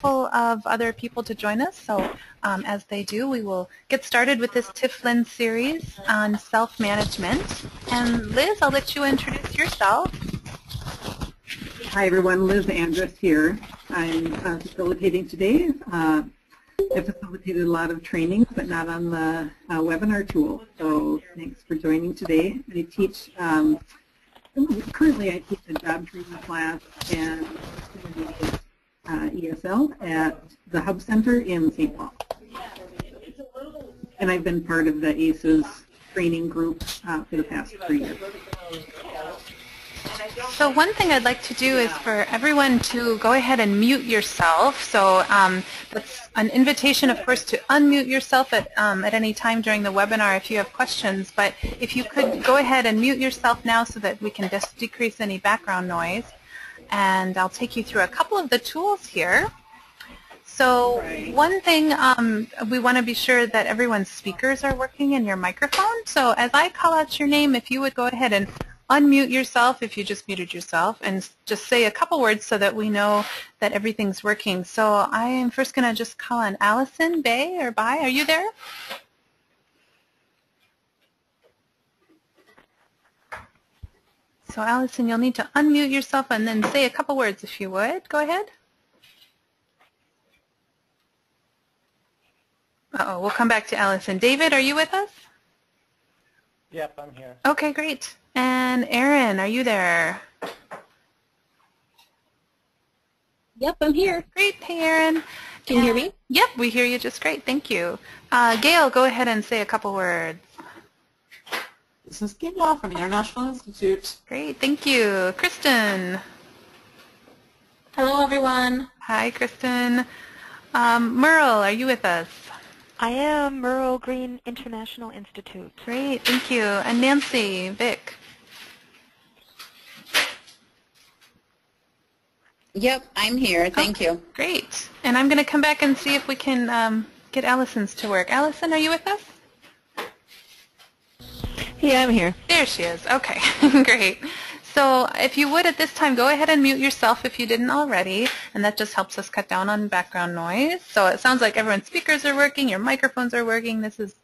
couple of other people to join us. So as they do, we will get started with this TIFLN series on self-management. And Liz, I'll let you introduce yourself. Hi everyone, Liz Andrus here. I'm facilitating today. I've facilitated a lot of trainings, but not on the webinar tool. So thanks for joining today. I teach, currently I teach a job training class and intermediate ESL at the Hub Center in St. Paul. And I've been part of the ACES training group for the past 3 years. So one thing I'd like to do is for everyone to go ahead and mute yourself. So that's an invitation, of course, to unmute yourself at any time during the webinar if you have questions. But if you could go ahead and mute yourself now so that we can just decrease any background noise. And I'll take you through a couple of the tools here. So one thing, we want to be sure that everyone's speakers are working and your microphone. So as I call out your name, if you would go ahead and unmute yourself if you just muted yourself and just say a couple words so that we know that everything's working. So I am first going to just call on Allison Bay or Bai. Are you there? So Allison, you'll need to unmute yourself and then say a couple words if you would. Go ahead. Uh-oh, we'll come back to Allison. David, are you with us? Yep, I'm here. Okay, great. And Erin, are you there? Yep, I'm here. Great. Hey, Erin. Can you hear me? Yep, we hear you just great. Thank you. Gail, go ahead and say a couple words. This is Gail from the International Institute. Great. Thank you. Kristen. Hello, everyone. Hi, Kristen. Merle, are you with us? I am Merle Green International Institute. Great. Thank you. And Nancy, Vic. Yep, I'm here. Thank you. Great. And I'm going to come back and see if we can get Allison's to work. Allison, are you with us? Yeah, I'm here. There she is. Okay. Great. So if you would at this time, go ahead and mute yourself if you didn't already, and that just helps us cut down on background noise. So it sounds like everyone's speakers are working, your microphones are working. This is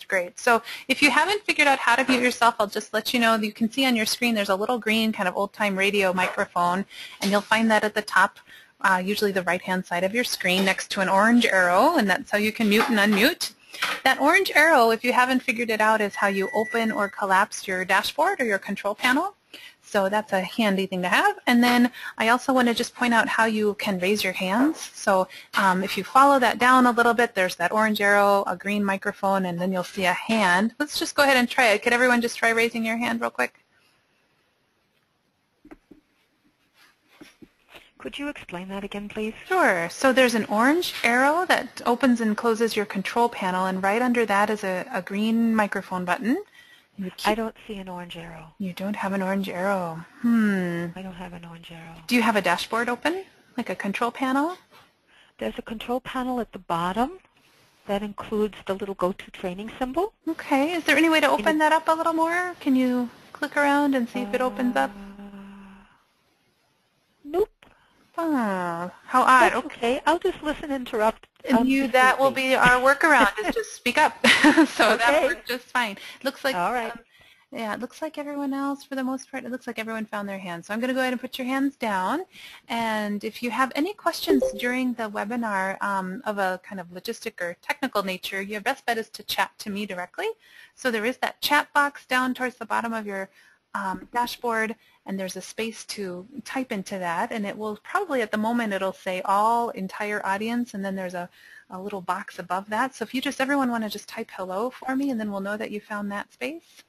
great. So if you haven't figured out how to mute yourself, I'll just let you know. You can see on your screen there's a little green kind of old-time radio microphone, and you'll find that at the top, usually the right-hand side of your screen next to an orange arrow, and that's how you can mute and unmute. That orange arrow, if you haven't figured it out, is how you open or collapse your dashboard or your control panel. So that's a handy thing to have. And then I also want to just point out how you can raise your hands. So if you follow that down a little bit, there's that orange arrow, a green microphone, and then you'll see a hand. Let's just go ahead and try it. Could everyone just try raising your hand real quick? Could you explain that again, please? Sure. So there's an orange arrow that opens and closes your control panel, and right under that is a green microphone button. I don't see an orange arrow. You don't have an orange arrow. I don't have an orange arrow. Do you have a dashboard open, like a control panel? There's a control panel at the bottom that includes the little go-to training symbol. Okay. Is there any way to open that up a little more? Can you click around and see if it opens up? Nope. Oh, how odd. That's okay. I'll just listen and interrupt. And that will be our workaround, is just speak up. So that works just fine. Looks like, all right. Yeah, it looks like everyone else, for the most part, it looks like everyone found their hands. So I'm going to go ahead and put your hands down. And if you have any questions during the webinar of a kind of logistic or technical nature, your best bet is to chat to me directly. So there is that chat box down towards the bottom of your dashboard, and there's a space to type into that, and it will probably, at the moment, it'll say all entire audience, and then there's a little box above that. So if you just, everyone want to just type hello for me, and then we'll know that you found that space.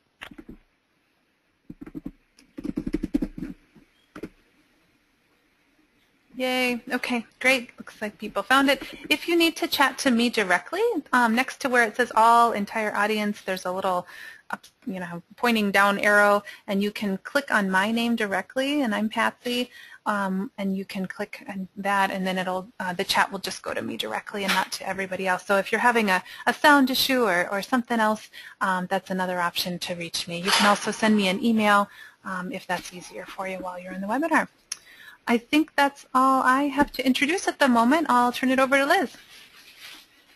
Yay. Okay, great. Looks like people found it. If you need to chat to me directly, next to where it says all entire audience, there's a little pointing down arrow, and you can click on my name directly, and I'm Patsy, and you can click on that, and then it'll the chat will just go to me directly and not to everybody else. So if you're having a sound issue or something else, that's another option to reach me. You can also send me an email if that's easier for you while you're in the webinar. I think that's all I have to introduce at the moment. I'll turn it over to Liz.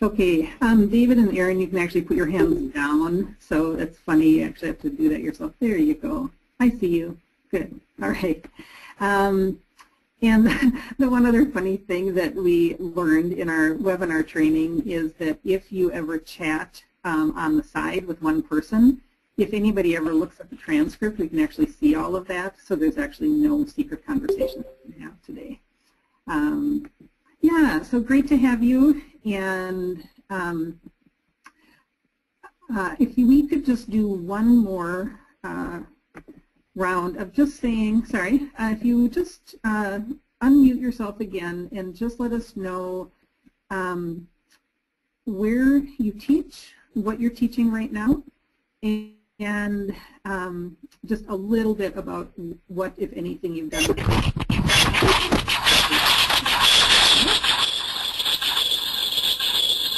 Okay, David and Erin, you can actually put your hands down. So it's funny, you actually have to do that yourself. There you go. I see you. Good. All right. And the one other funny thing that we learned in our webinar training is that if you ever chat on the side with one person, if anybody ever looks at the transcript, we can actually see all of that. So there's actually no secret conversation that we have today. Yeah, so great to have you. And if we could just do one more round of just saying, sorry, if you just unmute yourself again and just let us know where you teach, what you're teaching right now, and just a little bit about what, if anything, you've done with it.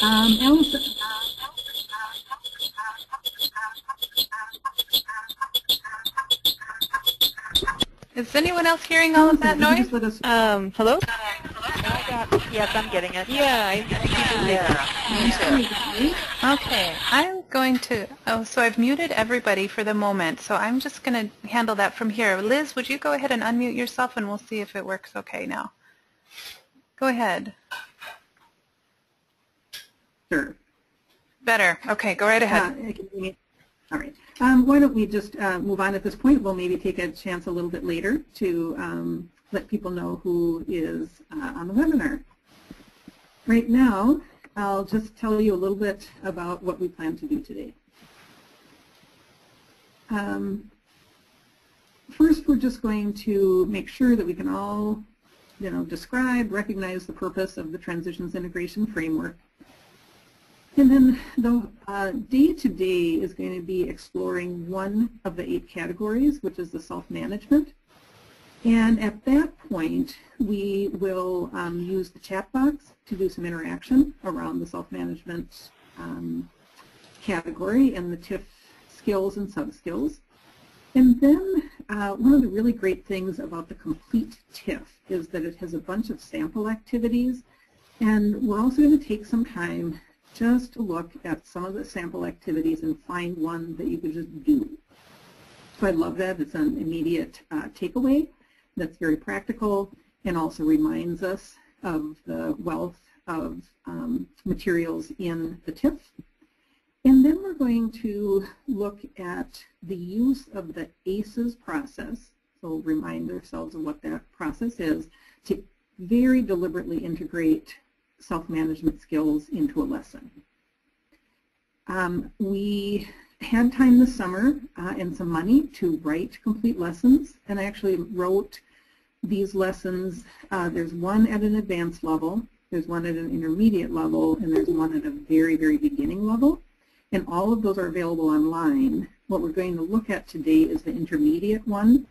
Allison. Is anyone else hearing all of that noise? Hello? Yes, I'm getting it. Yeah, Okay, I'm going to, so I've muted everybody for the moment, so I'm just going to handle that from here. Liz, would you go ahead and unmute yourself and we'll see if it works okay now. Go ahead. Sure. Better. Okay, go right ahead. All right. Why don't we just move on at this point? We'll maybe take a chance a little bit later to let people know who is on the webinar. Right now, I'll just tell you a little bit about what we plan to do today. First, we're just going to make sure that we can all, describe, recognize the purpose of the Transitions Integration Framework. And then the day-to-day is going to be exploring one of the 8 categories, which is the self-management. And at that point, we will use the chat box to do some interaction around the self-management category and the TIF skills and sub-skills. And then one of the really great things about the complete TIF is that it has a bunch of sample activities. And we're also going to take some time just to look at some of the sample activities and find one that you could just do. So I love that. It's an immediate takeaway that's very practical and also reminds us of the wealth of materials in the TIF. And then we're going to look at the use of the ACEs process, so remind ourselves of what that process is, to very deliberately integrate self-management skills into a lesson. We had time this summer and some money to write complete lessons, and I actually wrote these lessons. There's one at an advanced level, there's one at an intermediate level, and there's one at a very, very beginning level. And all of those are available online. What we're going to look at today is the intermediate one.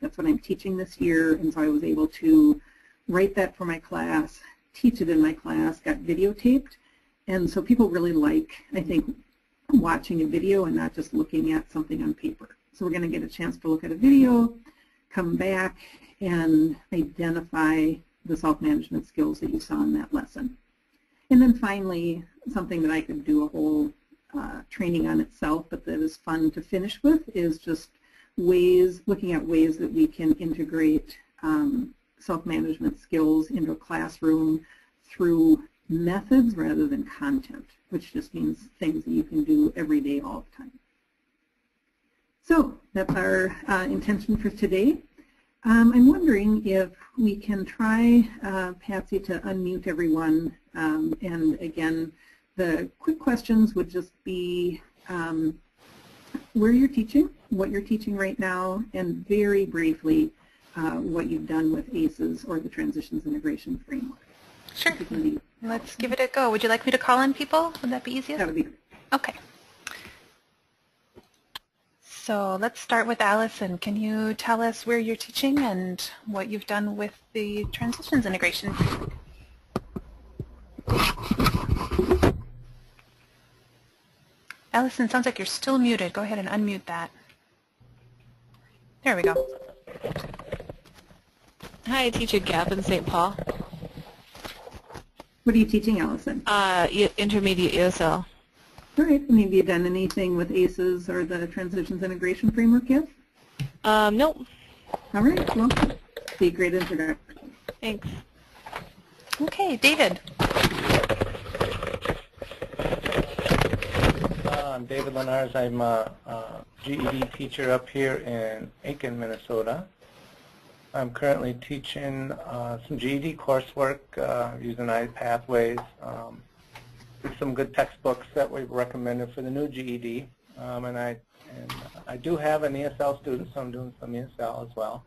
That's what I'm teaching this year, and so I was able to write that for my class, teach it in my class, got videotaped, and so people really like, I think, watching a video and not just looking at something on paper. So we're going to get a chance to look at a video, come back, and identify the self-management skills that you saw in that lesson. And then finally, something that I could do a whole training on itself, but that is fun to finish with, is just looking at ways that we can integrate self-management skills into a classroom through methods rather than content, which just means things that you can do every day all the time. So that's our intention for today. I'm wondering if we can try, Patsy, to unmute everyone. And again, the quick questions would just be where you're teaching, what you're teaching right now, and very briefly, what you've done with ACEs or the Transitions Integration Framework. Sure. Let's give it a go. Would you like me to call on people? Would that be easiest? That would be great. Okay. So let's start with Allison. Can you tell us where you're teaching and what you've done with the Transitions Integration Framework? Allison, sounds like you're still muted. Go ahead and unmute that. There we go. Hi, I teach at Gap in St. Paul. What are you teaching, Allison? Intermediate ESL. All right. And have you done anything with ACEs or the Transitions Integration Framework yet? Nope. All right. Well, be a great introduction. Thanks. Okay, David. I'm David Lenars. I'm a GED teacher up here in Aiken, Minnesota. I'm currently teaching some GED coursework using iPathways. Some good textbooks that we've recommended for the new GED. And I do have an ESL student, so I'm doing some ESL as well.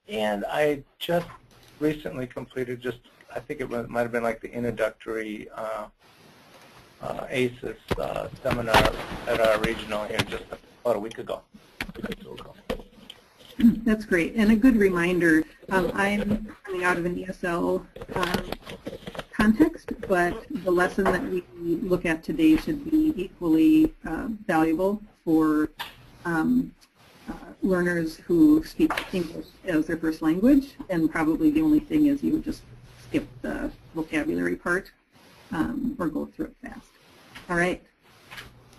And I just recently completed I think it might have been like the introductory ACES seminar at our regional here just about a week ago. That's great. And a good reminder, I'm coming out of an ESL context, but the lesson that we look at today should be equally valuable for learners who speak English as their first language, and probably the only thing is you would just skip the vocabulary part or go through it fast. All right.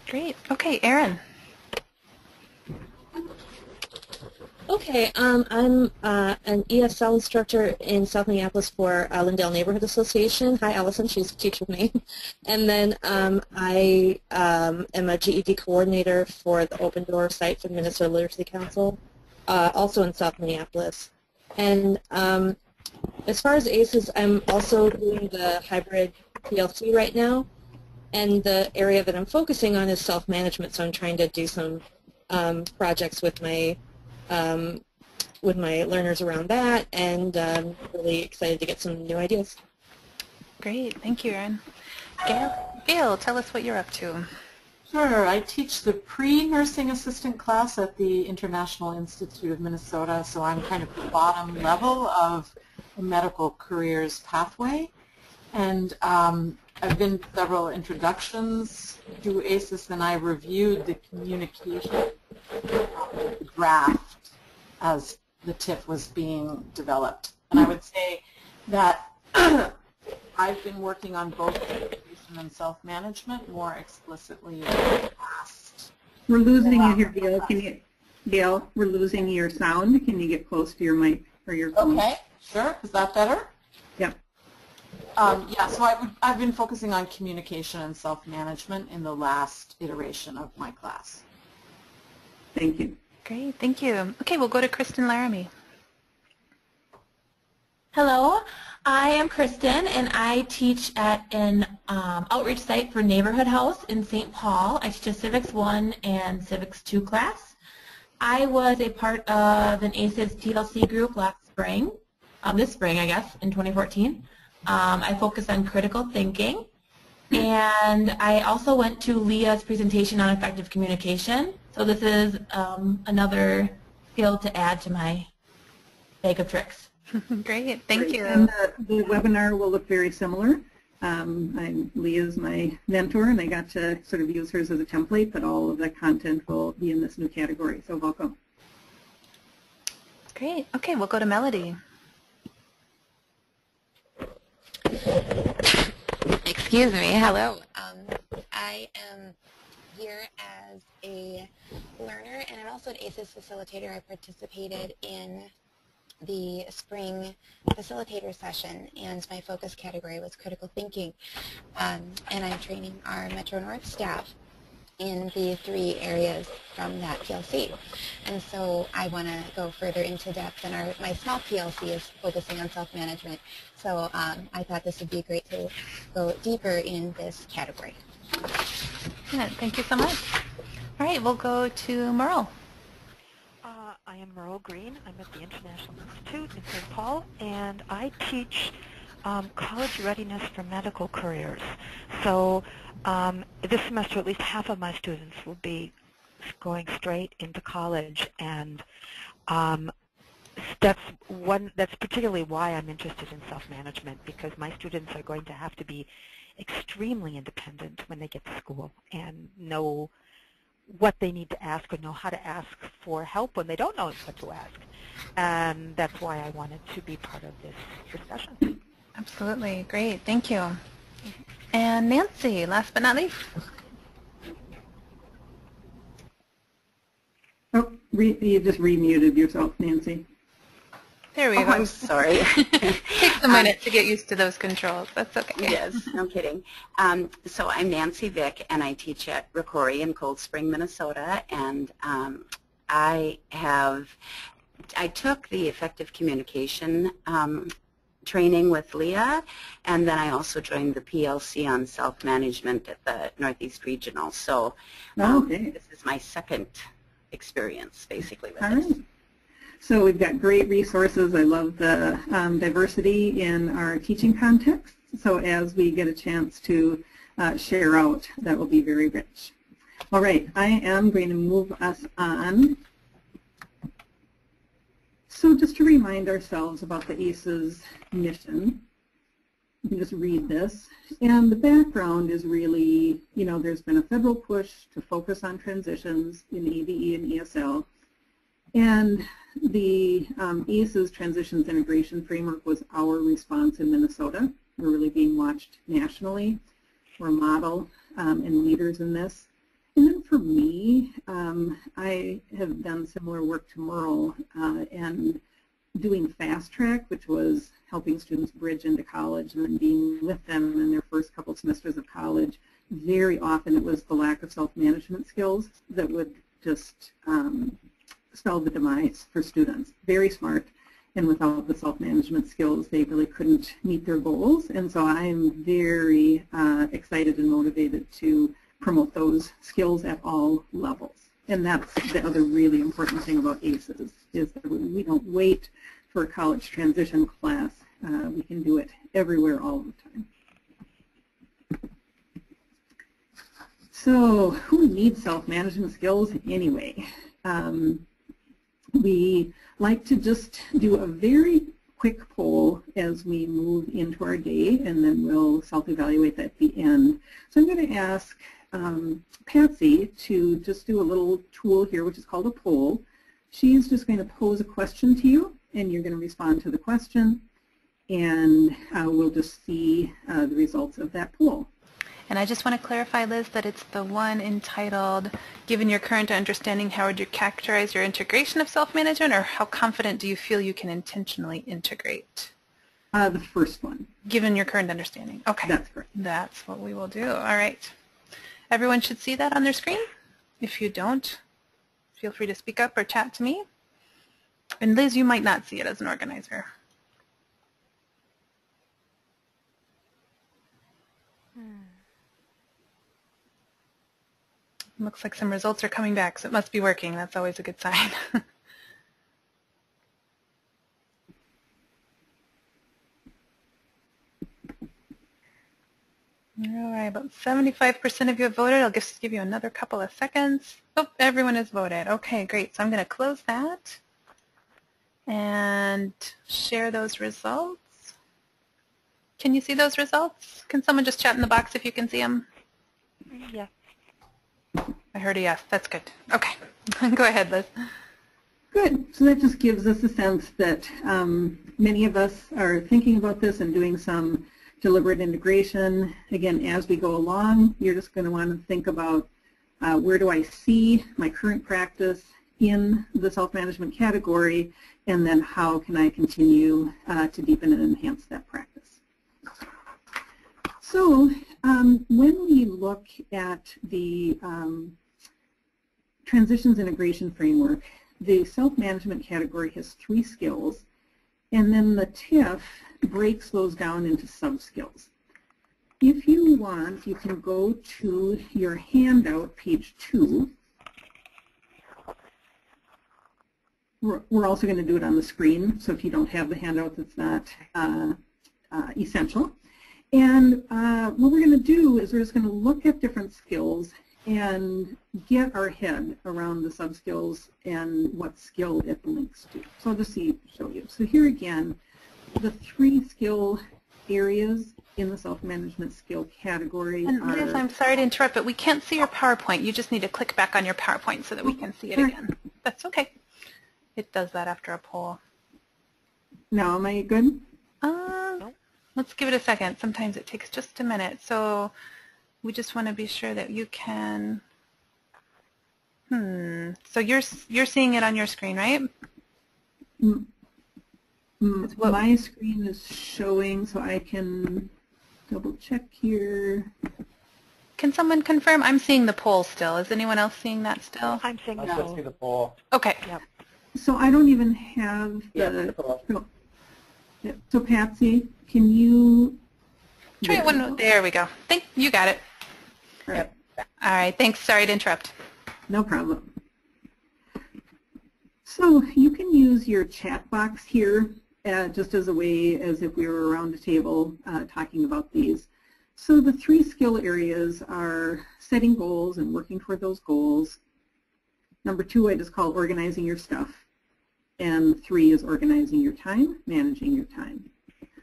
Great. Okay, Erin. Okay, I'm an ESL instructor in South Minneapolis for Lindale Neighborhood Association. Hi, Allison. She's a teacher with me. And then I am a GED coordinator for the Open Door site for the Minnesota Literacy Council, also in South Minneapolis. And as far as ACES, I'm also doing the hybrid PLC right now. And the area that I'm focusing on is self-management, so I'm trying to do some projects with my learners around that, and I'm really excited to get some new ideas. Great. Thank you, Erin. Gail, tell us what you're up to. Sure. I teach the pre-nursing assistant class at the International Institute of Minnesota, so I'm kind of the bottom level of the medical careers pathway. And I've been to several introductions to ACES, and I reviewed the communication draft as the TIF was being developed. And I would say that I've been working on both communication and self-management more explicitly in the past. We're losing you here, Gail. Gail, we're losing your sound. Can you get close to your mic or your phone? Okay, sure. Is that better? Yeah. Yeah, so I've been focusing on communication and self-management in the last iteration of my class. Thank you. Great. Thank you. Okay, we'll go to Kristen Laramie. Hello, I am Kristen, and I teach at an outreach site for Neighborhood House in St. Paul. I teach a Civics 1 and Civics 2 class. I was a part of an ACES TLC group last spring, this spring, I guess, in 2014. I focused on critical thinking, and I also went to Leah's presentation on effective communication. So this is another skill to add to my bag of tricks. Great, thank you. And the webinar will look very similar. Leah's my mentor, and I got to sort of use hers as a template, but all of the content will be in this new category, so welcome. Great. Okay, we'll go to Melody. Excuse me. Hello. I am here as a learner, and I'm also an ACES facilitator. I participated in the spring facilitator session, and my focus category was critical thinking. And I'm training our Metro North staff in the 3 areas from that PLC. And so I want to go further into depth, and my small PLC is focusing on self-management. So I thought this would be great to go deeper in this category. Yeah, thank you so much. All right, we'll go to Merle. I am Merle Green. I'm at the International Institute in St. Paul, and I teach college readiness for medical careers. So this semester, at least half of my students will be going straight into college, and that's particularly why I'm interested in self-management, because my students are going to have to be extremely independent when they get to school and know what they need to ask or know how to ask for help when they don't know what to ask. And that's why I wanted to be part of this discussion. Absolutely. Great. Thank you. And Nancy, last but not least. Oh, you just remuted yourself, Nancy. There we Oh, go. I'm sorry. Takes a minute to get used to those controls. That's okay. Yes, no kidding. So I'm Nancy Vick, and I teach at Ricori in Cold Spring, Minnesota, and I took the effective communication training with Leah, and then I also joined the PLC on self-management at the Northeast Regional. So this is my second experience, basically, with this. Right. So we've got great resources. I love the diversity in our teaching context. So as we get a chance to share out, that will be very rich. All right, I am going to move us on. So just to remind ourselves about the ACE's mission, you can just read this. And the background is really, you know, there's been a federal push to focus on transitions in ABE and ESL. And the ACE's Transitions Integration Framework was our response in Minnesota. We're really being watched nationally. We're a model and leaders in this. And then for me, I have done similar work to Merle and doing Fast Track, which was helping students bridge into college and then being with them in their first couple semesters of college. Very often it was the lack of self-management skills that would just spell the demise for students. Very smart, and without the self-management skills, they really couldn't meet their goals. And so I'm very excited and motivated to promote those skills at all levels. And that's the other really important thing about ACES, is that we don't wait for a college transition class. We can do it everywhere all the time. So who needs self-management skills anyway? We like to just do a very quick poll as we move into our day, and then we'll self-evaluate at the end. So I'm going to ask Patsy to just do a little tool here, which is called a poll. She's just going to pose a question to you, and you're going to respond to the question, and we'll just see the results of that poll. And I just want to clarify, Liz, that it's the one entitled, given your current understanding, how would you characterize your integration of self-management, or how confident do you feel you can intentionally integrate? The first one. Given your current understanding. Okay. That's correct. That's what we will do. All right. Everyone should see that on their screen. If you don't, feel free to speak up or chat to me. And Liz, you might not see it as an organizer. Looks like some results are coming back, so it must be working. That's always a good sign. All right, about 75% of you have voted. I'll just give you another couple of seconds. Oh, everyone has voted. Okay, great. So I'm going to close that and share those results. Can you see those results? Can someone just chat in the box if you can see them? Yes. I heard a yes. That's good. Okay. Go ahead, Liz. Good. So that just gives us a sense that many of us are thinking about this and doing some deliberate integration. Again, as we go along, you're just going to want to think about where do I see my current practice in the self-management category, and then how can I continue to deepen and enhance that practice. So when we look at the Transitions Integration Framework, the self-management category has 3 skills, and then the TIF breaks those down into sub-skills. If you want, you can go to your handout, page 2. We're also going to do it on the screen, so if you don't have the handout, that's not essential. And what we're going to do is we're just going to look at different skills and get our head around the sub-skills and what skill it links to. So I'll just show you. So here again, the 3 skill areas in the self-management skill category And are... Liz, I'm sorry to interrupt, but we can't see your PowerPoint. You just need to click back on your PowerPoint so that we can see it again. That's okay. It does that after a poll. Now, am I good? Let's give it a second. Sometimes it takes just a minute. So we just want to be sure that you can... So you're seeing it on your screen, right? My screen is showing, so I can double check here. Can someone confirm? I'm seeing the poll still. Is anyone else seeing that still? I'm seeing I the still see the poll. Okay. Yep. So I don't even have the... So Patsy, can you... Try it one. There we go. You got it. Yep. All right. Thanks. Sorry to interrupt. No problem. So you can use your chat box here just as a way as if we were around a table talking about these. So the 3 skill areas are setting goals and working toward those goals. Number 2 I just call organizing your stuff. And 3 is organizing your time, managing your time.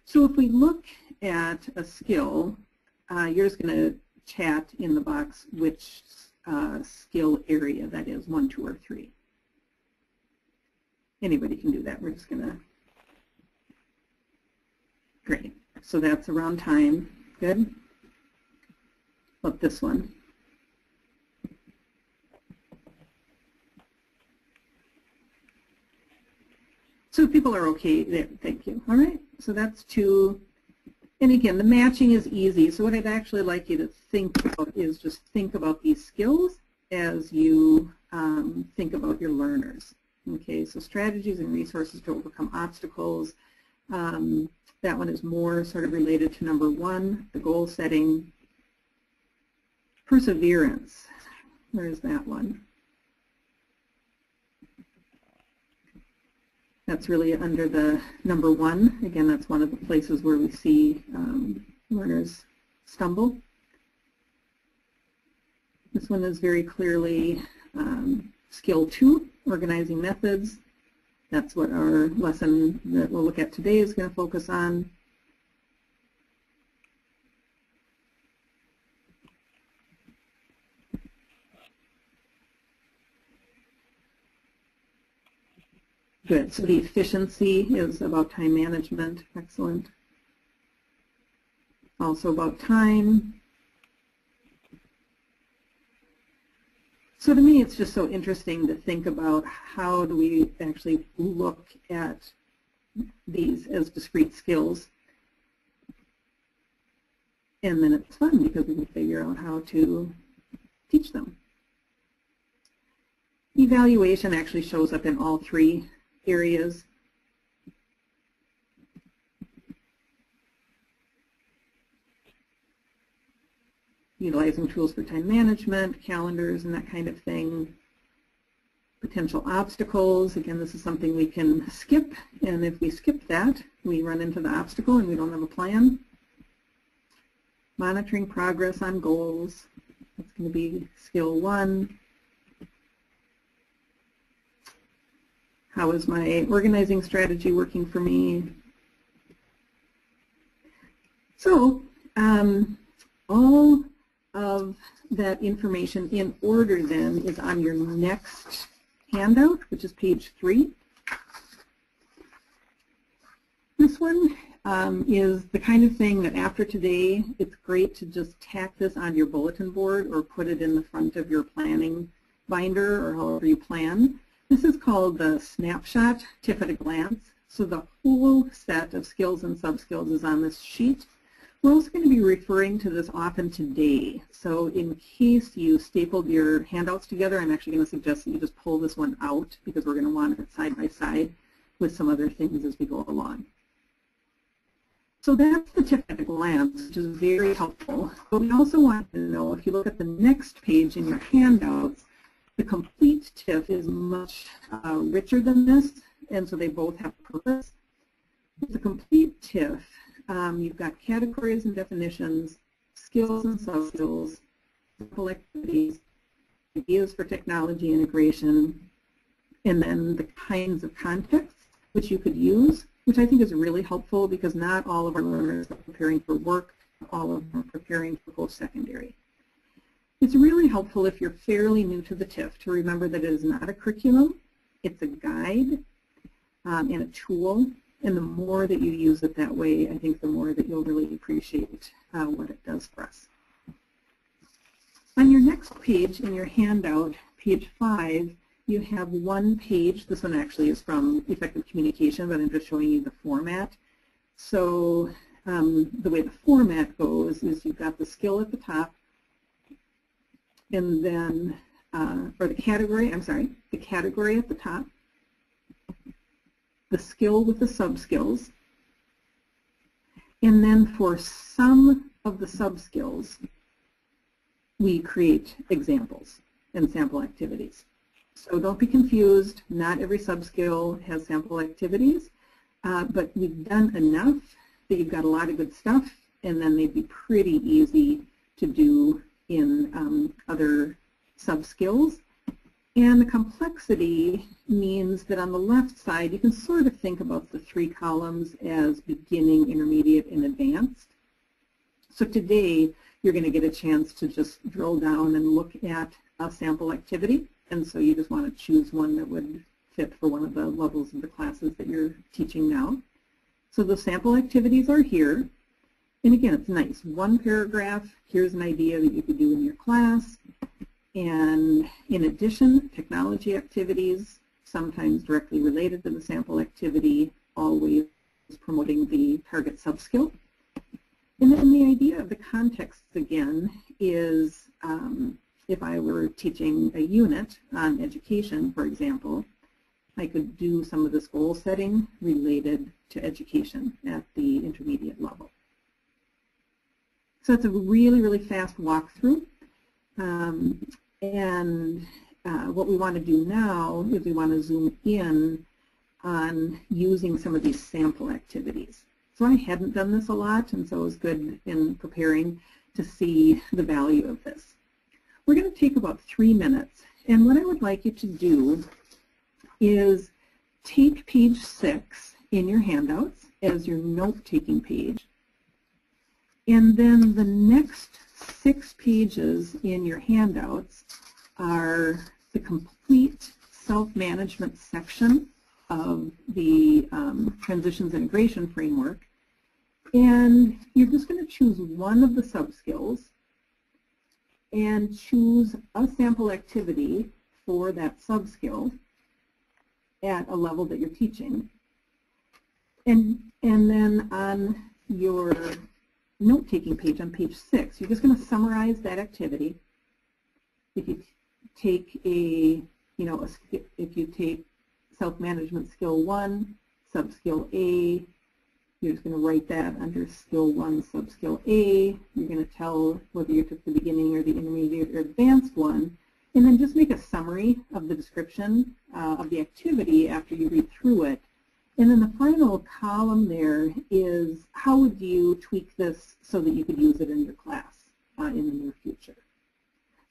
So if we look at a skill, you're just going to chat in the box which skill area that is, 1, 2, or 3. Anybody can do that. We're just going to... Great. So that's around time. Good. About this one. So people are okay there. Thank you. All right. So that's 2. And again, the matching is easy. So what I'd actually like you to think about is just think about these skills as you think about your learners. Okay, so strategies and resources to overcome obstacles. That one is more sort of related to number 1, the goal setting. Perseverance. Where is that one? That's really under the number 1. Again, that's one of the places where we see learners stumble. This one is very clearly skill 2, organizing methods. That's what our lesson that we'll look at today is going to focus on. Good. So the efficiency is about time management. Excellent. Also about time. So to me, it's just so interesting to think about how do we actually look at these as discrete skills. And then it's fun because we can figure out how to teach them. Evaluation actually shows up in all 3 areas. Utilizing tools for time management, calendars, and that kind of thing. Potential obstacles, again, this is something we can skip, and if we skip that, we run into the obstacle and we don't have a plan. Monitoring progress on goals, that's going to be skill 1. How is my organizing strategy working for me? So, all of that information in order then is on your next handout, which is page 3. This one is the kind of thing that after today, it's great to just tack this on your bulletin board or put it in the front of your planning binder or however you plan. This is called the snapshot tip at a glance. So the whole set of skills and sub-skills is on this sheet. We're also going to be referring to this often today. So in case you stapled your handouts together, I'm actually going to suggest that you just pull this one out because we're going to want it side by side with some other things as we go along. So that's the tip at a glance, which is very helpful. But we also want to know, if you look at the next page in your handouts, the complete TIF is much richer than this, and so they both have purpose. The complete TIF, you've got categories and definitions, skills and sub-skills, simple activities, ideas for technology integration, and then the kinds of contexts which you could use, which I think is really helpful because not all of our learners are preparing for work all of them are preparing for post-secondary. It's really helpful if you're fairly new to the TIF to remember that it is not a curriculum, it's a guide and a tool, and the more that you use it that way, I think the more that you'll really appreciate what it does for us. On your next page in your handout, page 5, you have one page. This one actually is from Effective Communication, but I'm just showing you the format. So the way the format goes is you've got the skill at the top, and then, or the category, I'm sorry, the category at the top, the skill with the sub-skills, and then for some of the sub-skills, we create examples and sample activities. So don't be confused, not every sub-skill has sample activities, but we've done enough that you've got a lot of good stuff, and then they'd be pretty easy to do in other sub-skills. And the complexity means that on the left side, you can sort of think about the 3 columns as beginning, intermediate, and advanced. So today, you're going to get a chance to just drill down and look at a sample activity. And so you just want to choose one that would fit for one of the levels of the classes that you're teaching now. So the sample activities are here. And again, it's nice. One paragraph, here's an idea that you could do in your class. And in addition, technology activities, sometimes directly related to the sample activity, always promoting the target sub-skill. And then the idea of the context, again, is if I were teaching a unit on education, for example, I could do some of this goal setting related to education at the intermediate level. So it's a really, really fast walkthrough. What we want to do now is we want to zoom in on using some of these sample activities. So I hadn't done this a lot, and so it was good in preparing to see the value of this. We're going to take about 3 minutes, and what I would like you to do is take page 6 in your handouts as your note-taking page, and then the next 6 pages in your handouts are the complete self-management section of the Transitions Integration Framework. And you're just going to choose one of the sub-skills and choose a sample activity for that sub-skill at a level that you're teaching. And then on your note-taking page, on page 6, you're just going to summarize that activity. If you take if you take self-management skill 1, sub-skill A, you're just going to write that under skill 1, sub-skill A. You're going to tell whether you took the beginning or the intermediate or advanced one, and then just make a summary of the description of the activity after you read through it. And then the final column there is how would you tweak this so that you could use it in your class in the near future.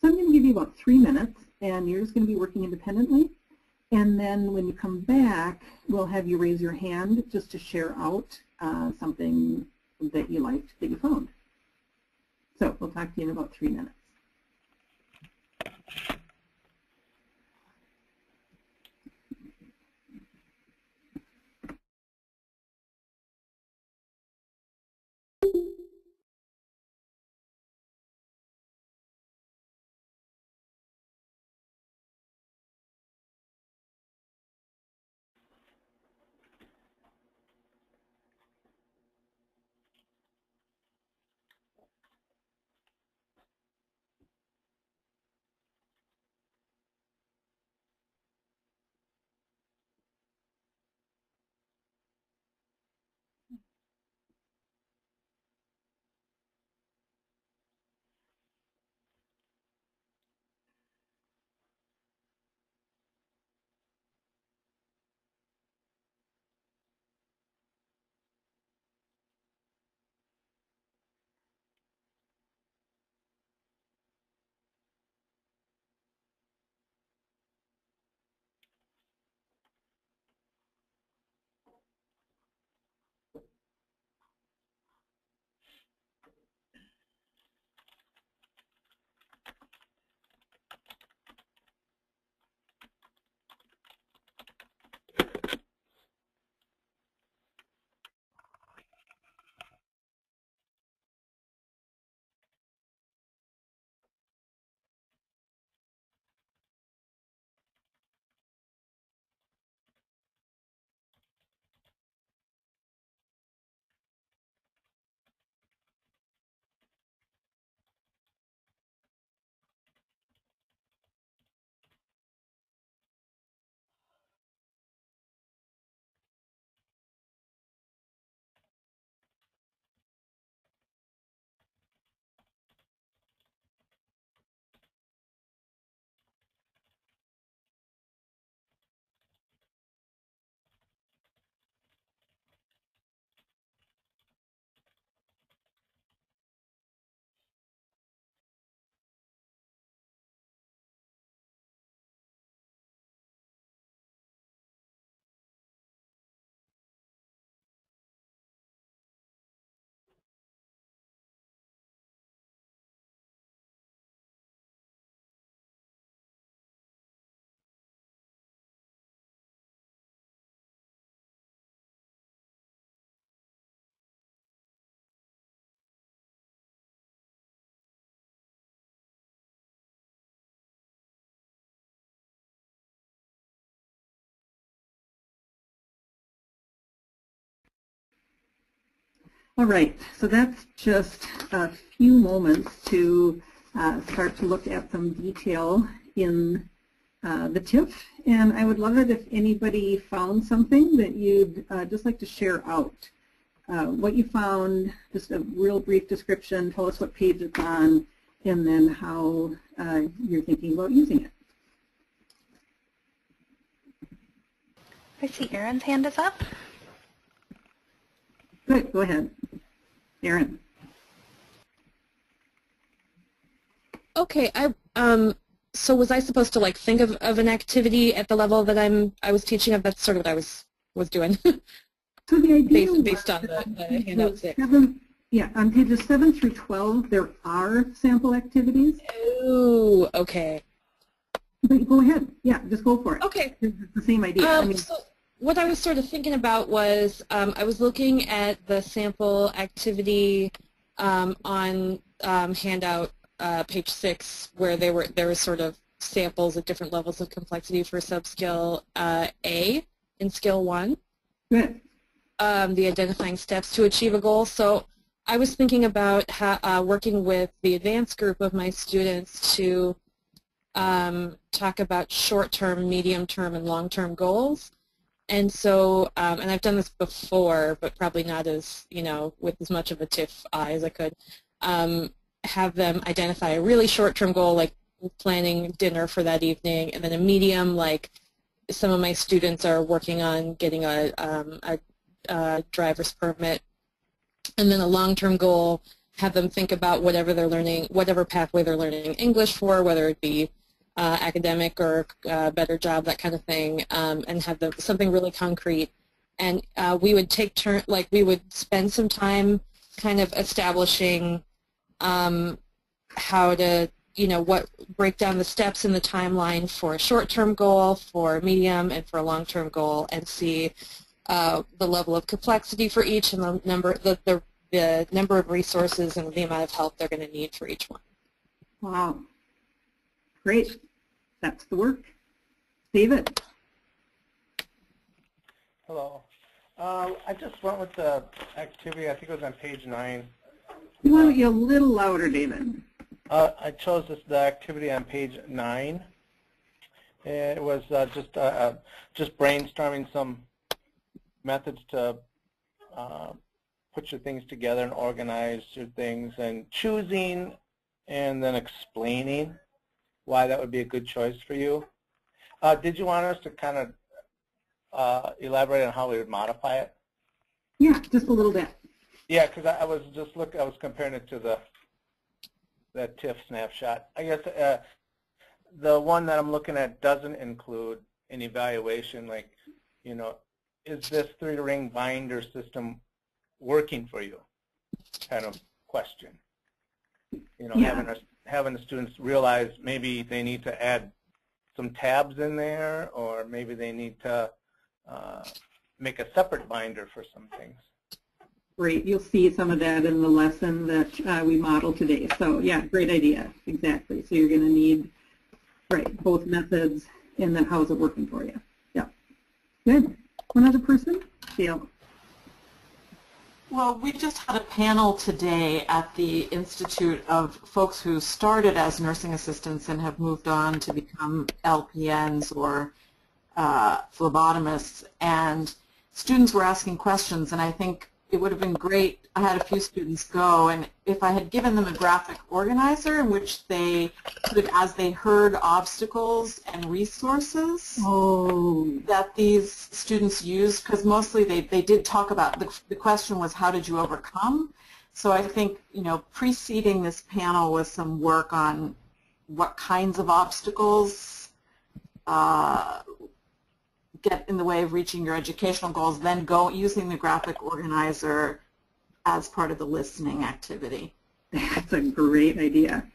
So I'm going to give you about 3 minutes, and you're just going to be working independently. And then when you come back, we'll have you raise your hand just to share out something that you liked, that you found. So we'll talk to you in about 3 minutes. All right, so that's just a few moments to start to look at some detail in the TIF, and I would love it if anybody found something that you'd just like to share out. What you found, just a real brief description, tell us what page it's on, and then how you're thinking about using it. I see Erin's hand is up. Good, go ahead. Erin. Okay, so was I supposed to like think of an activity at the level that I was teaching of? That's sort of what I was doing. So the idea based on the handout 6. On pages 7 through 12, there are sample activities. Oh, okay. But go ahead. Yeah, just go for it. Okay. It's the same idea. So what I was sort of thinking about was I was looking at the sample activity on handout page 6, where there were sort of samples at different levels of complexity for subskill A in skill 1. Good. The identifying steps to achieve a goal. So I was thinking about how, working with the advanced group of my students to talk about short-term, medium-term, and long-term goals. And so, and I've done this before, but probably not as, with as much of a TIF eye as I could, have them identify a really short-term goal, like planning dinner for that evening, and then a medium, like some of my students are working on getting a driver's permit, and then a long-term goal, have them think about whatever they're learning, whatever pathway they're learning English for, whether it be academic or a better job, that kind of thing, and have them something really concrete. And we would take turn, like we would spend some time kind of establishing how to, break down the steps in the timeline for a short-term goal, for a medium, and for a long-term goal, and see the level of complexity for each and the number of resources and the amount of help they're going to need for each one. Wow. Great. That's the work. David. Hello. I just went with the activity, I think it was on page 9. You want to be a little louder, David. I chose the activity on page 9. It was just brainstorming some methods to put your things together and organize your things, and choosing and then explaining why that would be a good choice for you. Did you want us to kind of elaborate on how we would modify it? Yeah, just a little bit. Yeah, because I was comparing it to that TIF snapshot. I guess the one that I'm looking at doesn't include an evaluation, like, is this 3-ring binder system working for you? Kind of question. Yeah. Having the students realize maybe they need to add some tabs in there, or maybe they need to make a separate binder for some things. Great. You'll see some of that in the lesson that we modeled today. So yeah, great idea. Exactly. So you're going to need, both methods, and then how's it working for you. Yeah. Good. One other person? Dale. Well, we just had a panel today at the Institute of folks who started as nursing assistants and have moved on to become LPNs or phlebotomists, and students were asking questions, and I think it would have been great. I had a few students go, and if I had given them a graphic organizer in which they could, as they heard obstacles and resources that these students used, because mostly they did talk about, the question was, how did you overcome? So I think, preceding this panel was some work on what kinds of obstacles get in the way of reaching your educational goals, then using the graphic organizer as part of the listening activity. That's a great idea.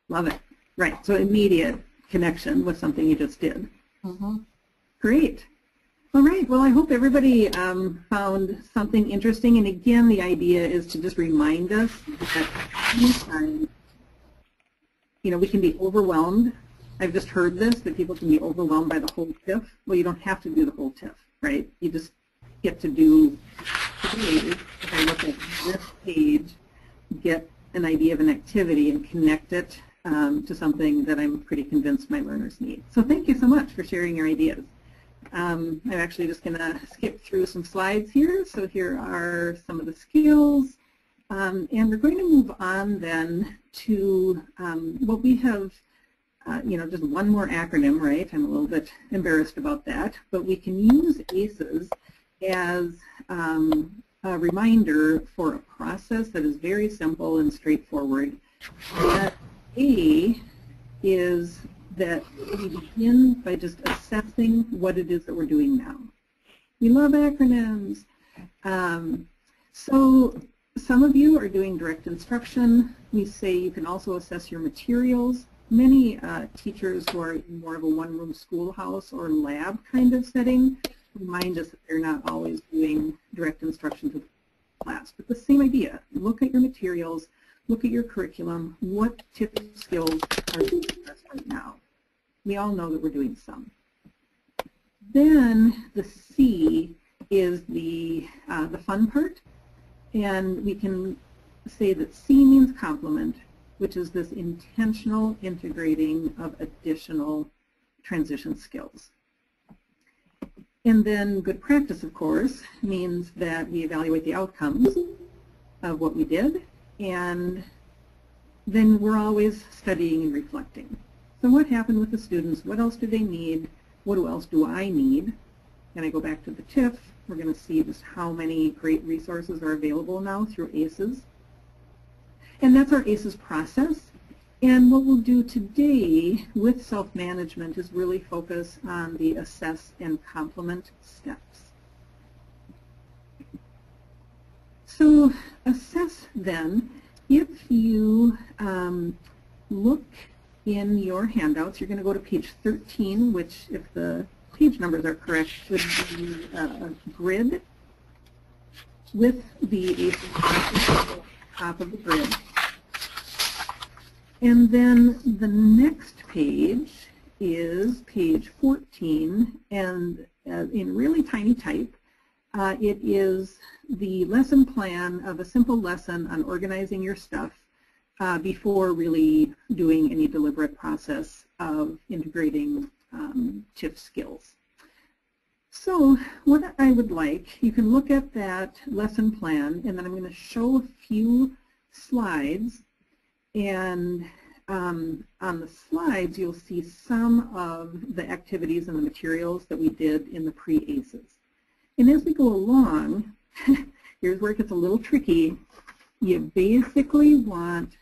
Love it. Right, so immediate connection with something you just did. Mm-hmm. Great. All right, well, I hope everybody found something interesting, and again, the idea is to just remind us that anytime, we can be overwhelmed. I've just heard this, that people can be overwhelmed by the whole TIF. Well, you don't have to do the whole TIF, right? You just get to do today, if I look at this page, get an idea of an activity and connect it to something that I'm pretty convinced my learners need. So thank you so much for sharing your ideas. I'm actually just going to skip through some slides here. So here are some of the skills. And we're going to move on then to what we have, just one more acronym, right? I'm a little bit embarrassed about that. But we can use ACEs as a reminder for a process that is very simple and straightforward. That A is that we begin by just assessing what it is that we're doing now. We love acronyms. So some of you are doing direct instruction. We say you can also assess your materials. Many teachers who are in more of a one-room schoolhouse or lab kind of setting remind us that they're not always doing direct instruction to the class. But the same idea, look at your materials, look at your curriculum, what TIP skills are being assessed right now. We all know that we're doing some. Then the C is the fun part, and we can say that C means complement, which is this intentional integrating of additional transition skills. And then good practice, of course, means that we evaluate the outcomes of what we did, and then we're always studying and reflecting. So what happened with the students? What else do they need? What else do I need? And I go back to the TIF. We're going to see just how many great resources are available now through ACEs. And that's our ACEs process. And what we'll do today with self-management is really focus on the assess and complement steps. So assess then, if you look in your handouts, you're going to go to page 13, which, if the page numbers are correct, should be a grid with the ACEs process at the top of the grid. And then the next page is page 14, and in really tiny type, it is the lesson plan of a simple lesson on organizing your stuff before really doing any deliberate process of integrating TIF skills. So what I would like, you can look at that lesson plan, and then I'm going to show a few slides. And on the slides, you'll see some of the activities and the materials that we did in the pre-ACEs. And as we go along, here's where it gets a little tricky. You basically want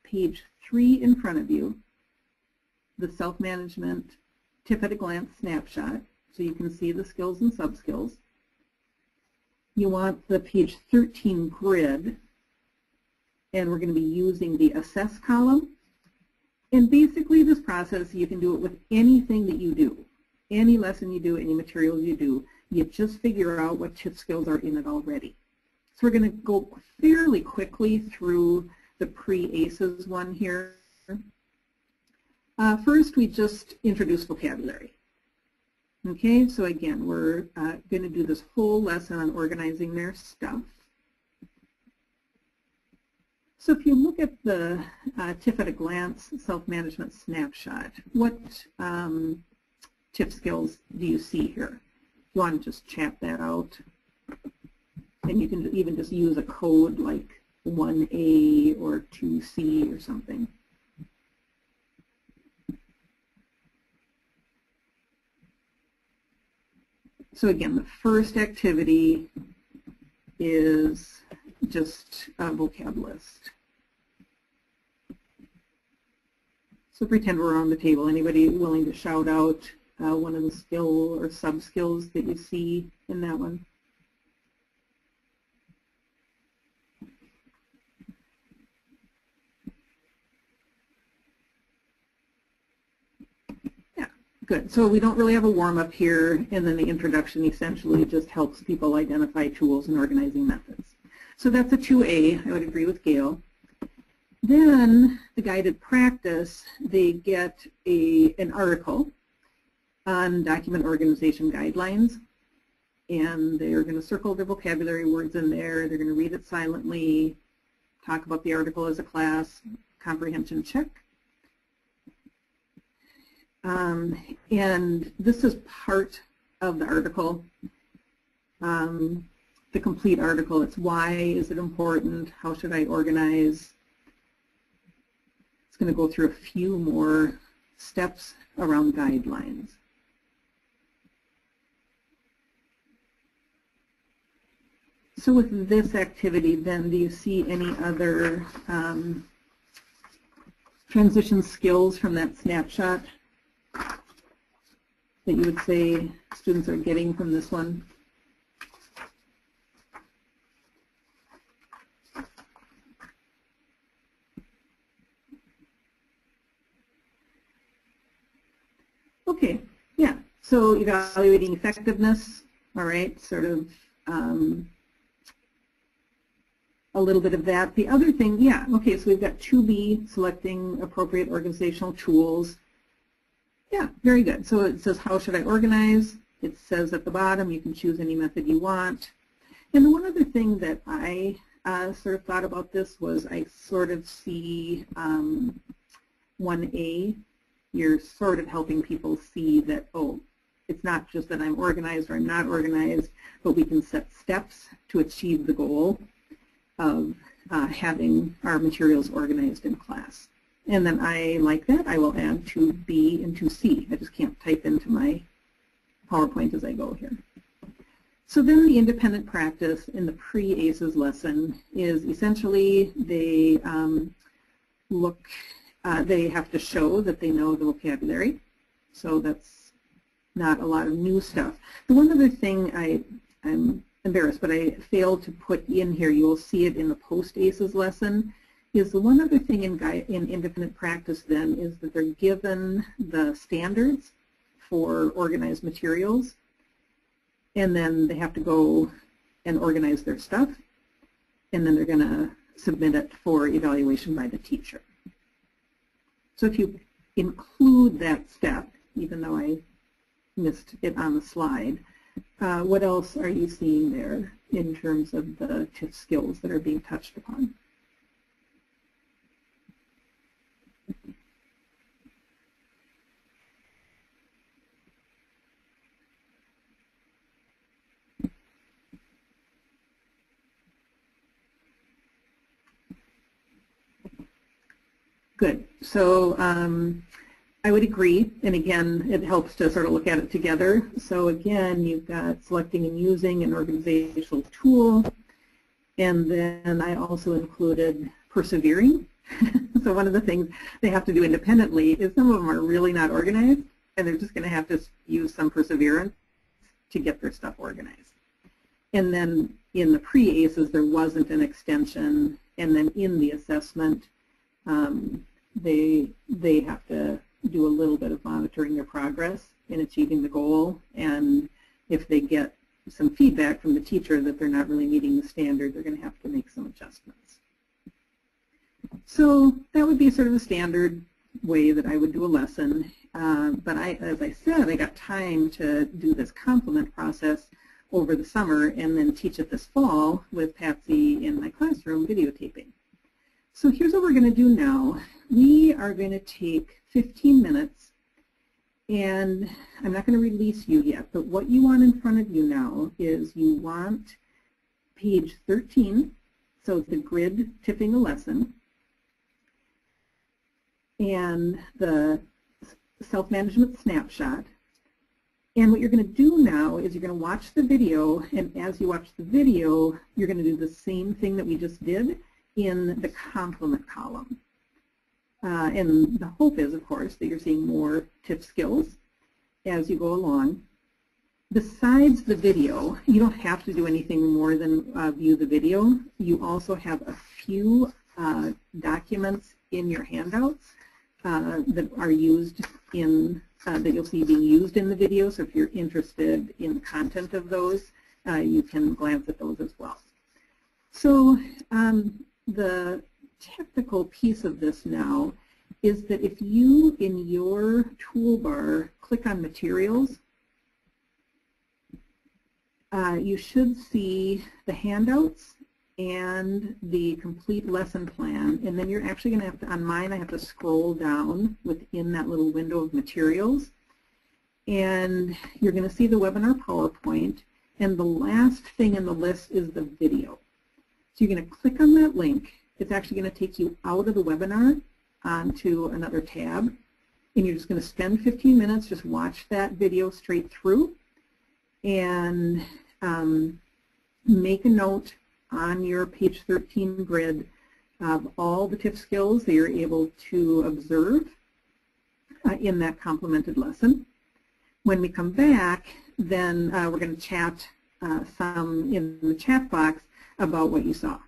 page 3 in front of you, the self-management TIF at a glance snapshot, so you can see the skills and sub-skills. You want the page 13 grid, and we're going to be using the assess column. And basically this process, you can do it with anything that you do. Any lesson you do, any materials you do, you just figure out what TIF skills are in it already. So we're going to go fairly quickly through the pre-ACEs one here. First, we just introduce vocabulary. Okay, so again, we're going to do this whole lesson on organizing their stuff. So if you look at the TIF at a glance self-management snapshot, what TIF skills do you see here? You want to just chat that out, and you can even just use a code like 1A or 2C or something. So again, the first activity is just a vocab list. So pretend we're on the table. Anybody willing to shout out one of the skill or sub-skills that you see in that one? Yeah, good. So we don't really have a warm-up here, and then the introduction essentially just helps people identify tools and organizing methods. So that's a 2A. I would agree with Gail. Then the guided practice, they get an article on document organization guidelines, and they're going to circle their vocabulary words in there. They're going to read it silently, talk about the article as a class, comprehension check. And this is part of the article, the complete article. It's why is it important, how should I organize. It's going to go through a few more steps around guidelines. So with this activity then, do you see any other transition skills from that snapshot that you would say students are getting from this one? Okay, yeah, so evaluating effectiveness, all right, sort of a little bit of that. The other thing, yeah, okay, so we've got 2B, selecting appropriate organizational tools. Yeah, very good. So it says, how should I organize? It says at the bottom, you can choose any method you want. And the one other thing that I sort of thought about this was I sort of see 1A, you're sort of helping people see that, oh, it's not just that I'm organized or I'm not organized, but we can set steps to achieve the goal of having our materials organized in class. And then I like that. I will add 2B and 2C. I just can't type into my PowerPoint as I go here. So then the independent practice in the pre-ACES lesson is essentially they they have to show that they know the vocabulary. So that's not a lot of new stuff. The one other thing I'm embarrassed, but I failed to put in here, you'll see it in the post-ACES lesson, is the one other thing in independent practice then is that they're given the standards for organized materials, and then they have to go and organize their stuff, and then they're going to submit it for evaluation by the teacher. So if you include that step, even though I missed it on the slide, what else are you seeing there in terms of the TIF skills that are being touched upon? Good. So I would agree, and again, it helps to sort of look at it together. So again, you've got selecting and using an organizational tool, and then I also included persevering. So one of the things they have to do independently is some of them are really not organized, and they're just going to have to use some perseverance to get their stuff organized. And then in the pre-ACES, there wasn't an extension, and then in the assessment, they have to do a little bit of monitoring their progress in achieving the goal, and if they get some feedback from the teacher that they're not really meeting the standard, they're going to have to make some adjustments. So that would be sort of a standard way that I would do a lesson, but as I said, I got time to do this complement process over the summer and then teach it this fall with Patsy in my classroom videotaping. So here's what we're going to do now. We are going to take 15 minutes, and I'm not going to release you yet, but what you want in front of you now is you want page 13, so it's the grid tipping the lesson, and the self-management snapshot. And what you're going to do now is you're going to watch the video, and as you watch the video, you're going to do the same thing that we just did in the complement column. And the hope is, of course, that you're seeing more TIF skills as you go along. Besides the video, you don't have to do anything more than view the video. You also have a few documents in your handouts that are used in, that you'll see being used in the video. So if you're interested in the content of those, you can glance at those as well. So the technical piece of this now is that if you, in your toolbar, click on Materials, you should see the handouts and the complete lesson plan, and then you're actually going to have to, on mine, I have to scroll down within that little window of materials, and you're going to see the webinar PowerPoint, and the last thing in the list is the video. So you're going to click on that link. It's actually going to take you out of the webinar onto another tab, and you're just going to spend 15 minutes, just watch that video straight through, and make a note on your page 13 grid of all the TIF skills that you're able to observe in that complemented lesson. When we come back, then we're going to chat some in the chat box about what you saw.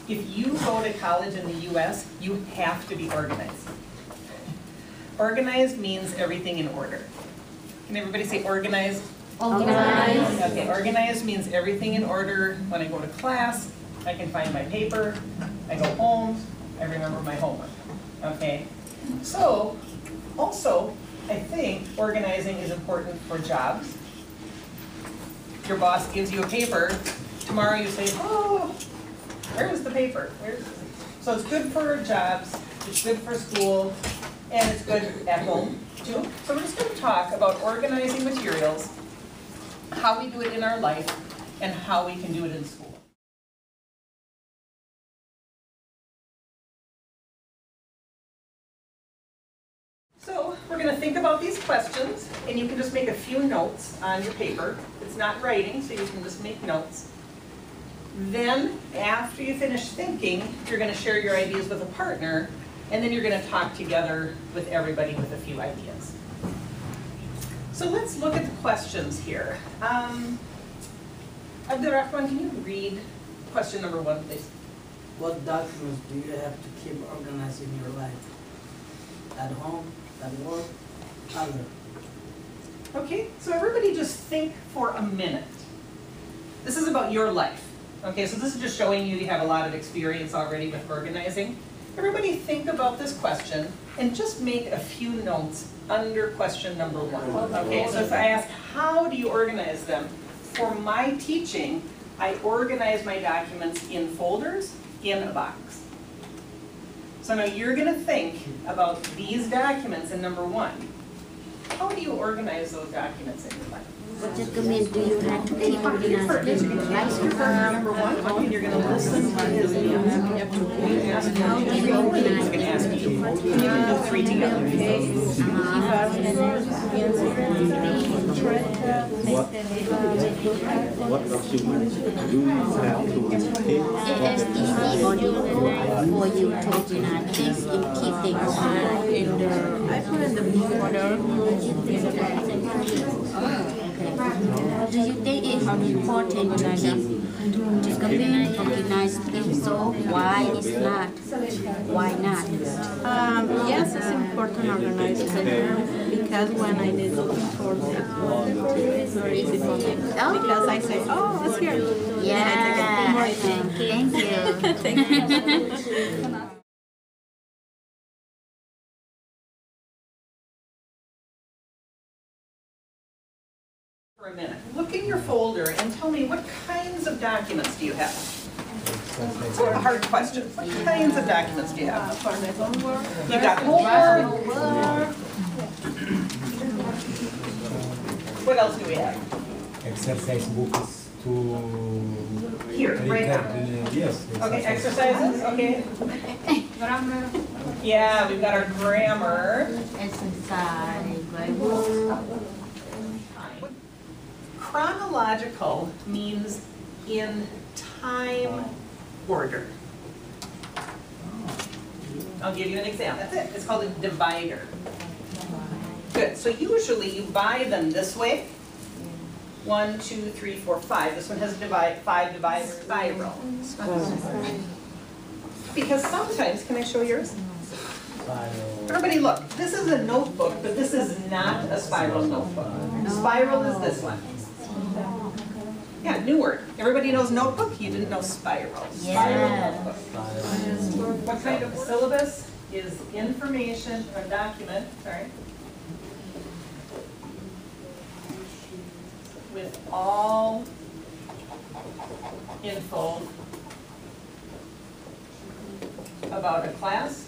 If you go to college in the U.S., you have to be organized. Organized means everything in order. Can everybody say organized? Organized. Okay, organized means everything in order. When I go to class, I can find my paper. I go home, I remember my homework. Okay? So, also, I think organizing is important for jobs. Your boss gives you a paper. Tomorrow you say, oh, where was the paper? So it's good for jobs, it's good for school, and it's good at home too. So we're just going to talk about organizing materials, how we do it in our life, and how we can do it in school. So we're going to think about these questions, and you can just make a few notes on your paper. It's not writing, so you can just make notes. Then, after you finish thinking, you're going to share your ideas with a partner, and then you're going to talk together with everybody with a few ideas. So let's look at the questions here. Abdurrahman, can you read question number 1, please? What documents do you have to keep organized in your life? At home, at work, other? Okay, so everybody just think for a minute. This is about your life. Okay, so this is just showing you have a lot of experience already with organizing. Everybody think about this question and just make a few notes under question number 1. Okay, so if I ask, how do you organize them? For my teaching, I organize my documents in folders in a box. So now you're going to think about these documents in number 1. How do you organize those documents in your life? What document do you have to keep organized? Number 1, you're going to listen to his answer. You can ask him. He's going to ask you. You can do 3 together. What documents do you have to keep? It is easy for you to organize things in keeping organized. I put in the order. Do you think it's important to keep document organized things? So why is not? Why not? Yes, it's important to organize it because when I need looking for it, it's very easy for me. Because I say, oh, it's here. Yeah, thank you. Thank you. For a minute. Look in your folder and tell me what kinds of documents do you have? It's a hard question. What kinds of documents do you have? For my homework. You got homework. What else do we have? Exercise books to here, right now. Yes. Okay, exercises. Okay. Grammar. Yeah, we've got our grammar. Exercise. Chronological means in time order. I'll give you an example. That's it. It's called a divider. Good. So usually you buy them this way. 1, 2, 3, 4, 5. This one has a 5 divider spiral. Because sometimes, can I show yours? Everybody look, this is a notebook, but this is not a spiral notebook. Spiral is this one. Yeah, new word. Everybody knows notebook? You didn't know spiral. Spiral notebook. What kind of syllabus is information or document, sorry, with all info about a class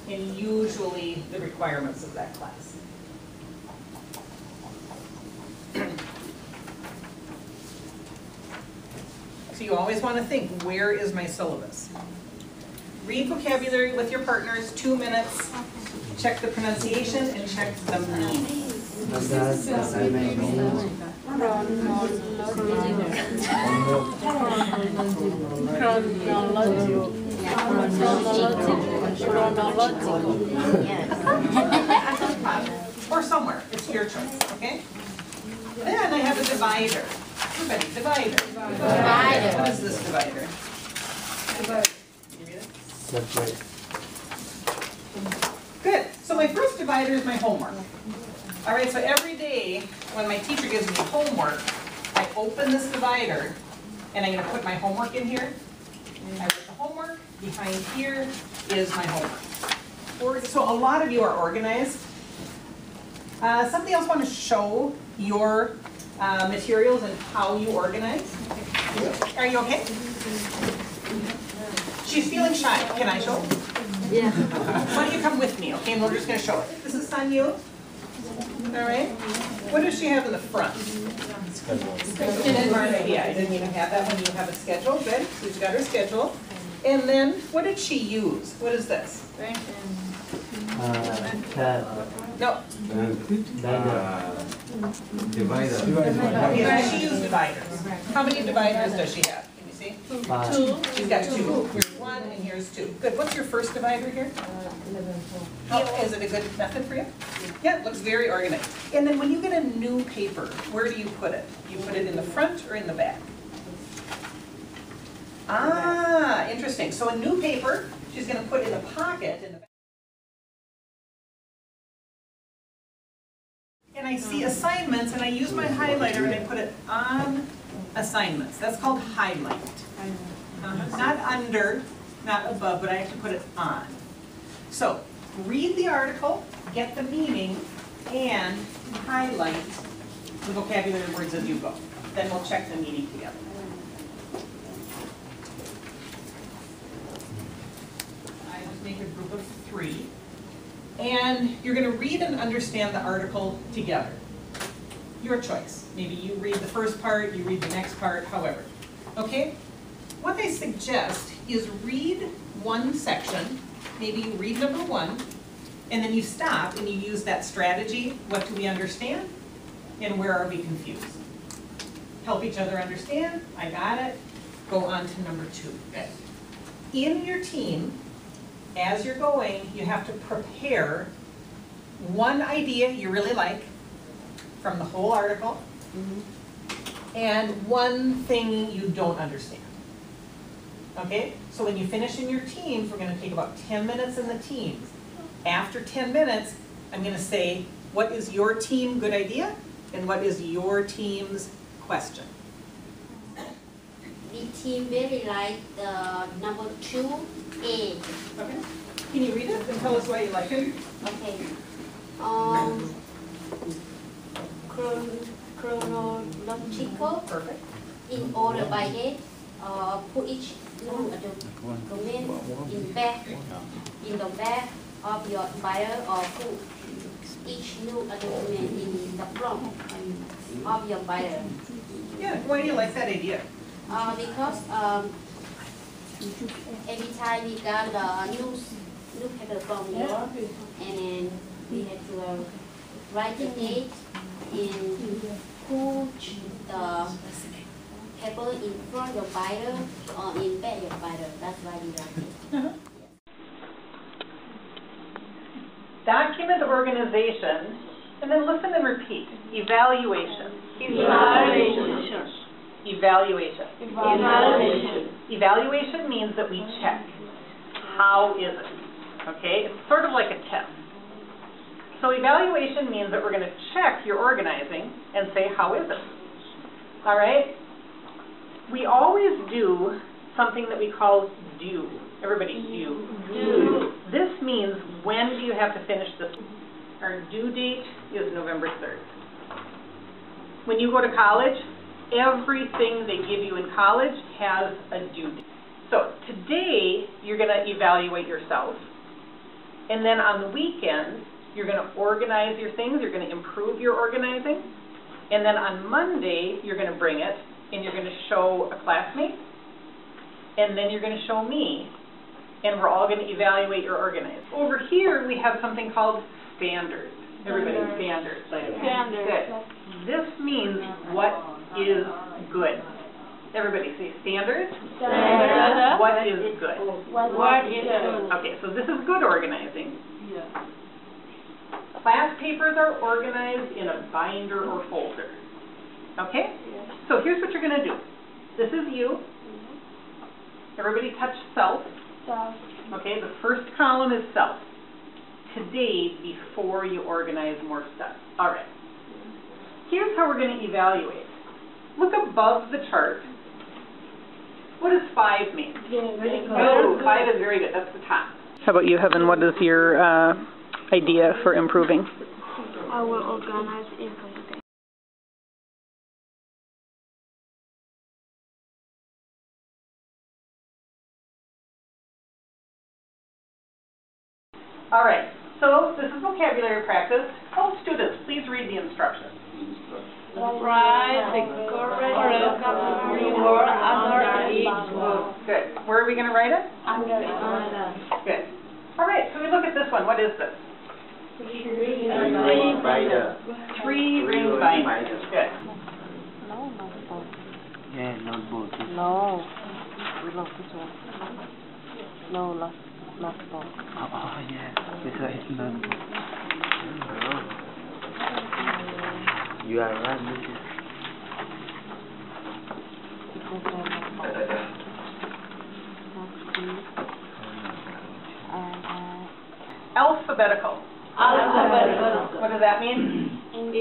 and usually the requirements of that class. So you always want to think, where is my syllabus? Read vocabulary with your partners, 2 minutes, check the pronunciation and check the meaning. Or somewhere, it's your choice, okay? Then I have a divider. Everybody, divider. Divider. What is this divider? Divider. Can you read it? Separate. Good. So my first divider is my homework. All right, so every day when my teacher gives me homework, I open this divider and I'm going to put my homework in here. I put the homework. Behind here is my homework. So a lot of you are organized. Somebody else want to show your materials and how you organize? Are you okay? She's feeling shy. Can I show? Yeah. Why don't you come with me, okay? And we're just going to show it. This is Sanyu. All right. What does she have in the front? Schedule. Yeah, I didn't even have that when you have a schedule. Good. So she's got her schedule. And then, what did she use? What is this? No. Divider. Yeah, she used dividers. How many dividers does she have? Can you see? 2. She's got 2. Here's 1 and here's 2. Good. What's your first divider here? Is it a good method for you? Yeah, it looks very organized. And then when you get a new paper, where do you put it? You put it in the front or in the back? Ah, interesting. So a new paper, she's going to put in the pocket in the back. And I see assignments, and I use my highlighter and I put it on assignments. That's called highlight. Not under, not above, but I have to put it on. So read the article, get the meaning, and highlight the vocabulary words as you go. Then we'll check the meaning together. I just make a group of 3. And you're going to read and understand the article together. Your choice. Maybe you read the first part, you read the next part, however. Okay? What I suggest is read one section, maybe you read number 1, and then you stop and you use that strategy. What do we understand? And where are we confused? Help each other understand. I got it. Go on to number 2. Good. In your team, as you're going, you have to prepare one idea you really like from the whole article, and one thing you don't understand. Okay? So when you finish in your teams, we're going to take about 10 minutes in the teams. After 10 minutes, I'm going to say, what is your team good idea? And what is your team's question? The team very like the number 2A. Okay. Can you read it and tell us why you like it? Okay. Chronological. Perfect. In order by date. Put each new document in the back of your binder, or put each new document in the front of your binder. Yeah. Why do you like that idea? Because every time we got the new paper from you, and then we had to write the date and put the paper in front of your binder or in back of your binder. That's why we like it. Document organization, and then listen and repeat. Evaluation. Evaluation. Evaluation. Evaluation. Evaluation means that we check. How is it? Okay, it's sort of like a test. So evaluation means that we're going to check your organizing and say, how is it? All right? We always do something that we call due. Everybody, due. Due. This means when do you have to finish this? Our due date is November 3rd. When you go to college, everything they give you in college has a due date. So today, you're going to evaluate yourself. And then on the weekend, you're going to organize your things. You're going to improve your organizing. And then on Monday, you're going to bring it, and you're going to show a classmate. And then you're going to show me. And we're all going to evaluate your organizing. Over here, we have something called standards. Everybody, standards. Standards. Good. This means what is good. Everybody say standards. Standards. What is good? What is good? Okay, so this is good organizing. Class papers are organized in a binder or folder. Okay? So here's what you're going to do. This is you. Everybody touch self. Okay, the first column is self. Today, before you organize more stuff. All right. Here's how we're going to evaluate. Look above the chart. What does 5 mean? Oh, 5 is very good. That's the top. How about you, Heaven? What is your idea for improving? I will organize everything. All right. So this is vocabulary practice. Oh, students, please read the instructions. Write the correct vocabulary word under each word. Good. Where are we going to write it? Under. Good. All right, so we look at this one. What is this? 3 binder. 3-ring binder. Good. No, notebook. Yeah, notebook. No. We love this one. No, notebook. Oh, yeah. This one is notebook. You are right, Mrs. Alphabetical. Alphabetical. What does that mean? In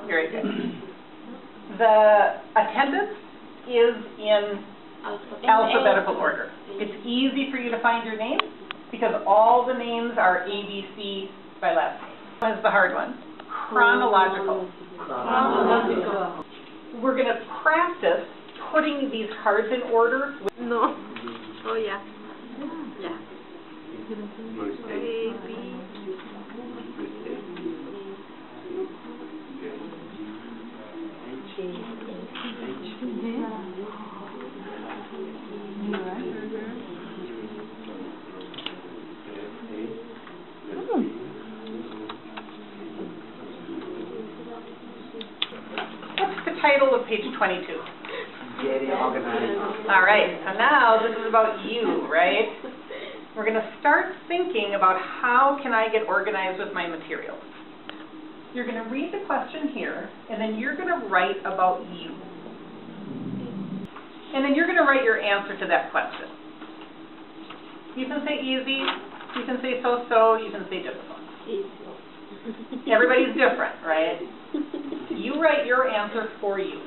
Very good. The attendance is in alphabetical order. It's easy for you to find your name because all the names are ABC by last name. One is the hard one. Chronological. Chronological. We're going to practice putting these cards in order. No. Oh, yeah. Yeah. A, B. What's the title of page 22? Getting organized. All right, so now this is about you, right? We're going to start thinking about how can I get organized with my materials. You're going to read the question here, and then you're going to write about you. And then you're going to write your answer to that question. You can say easy, you can say so-so, you can say difficult. Everybody's different, right? You write your answer for you.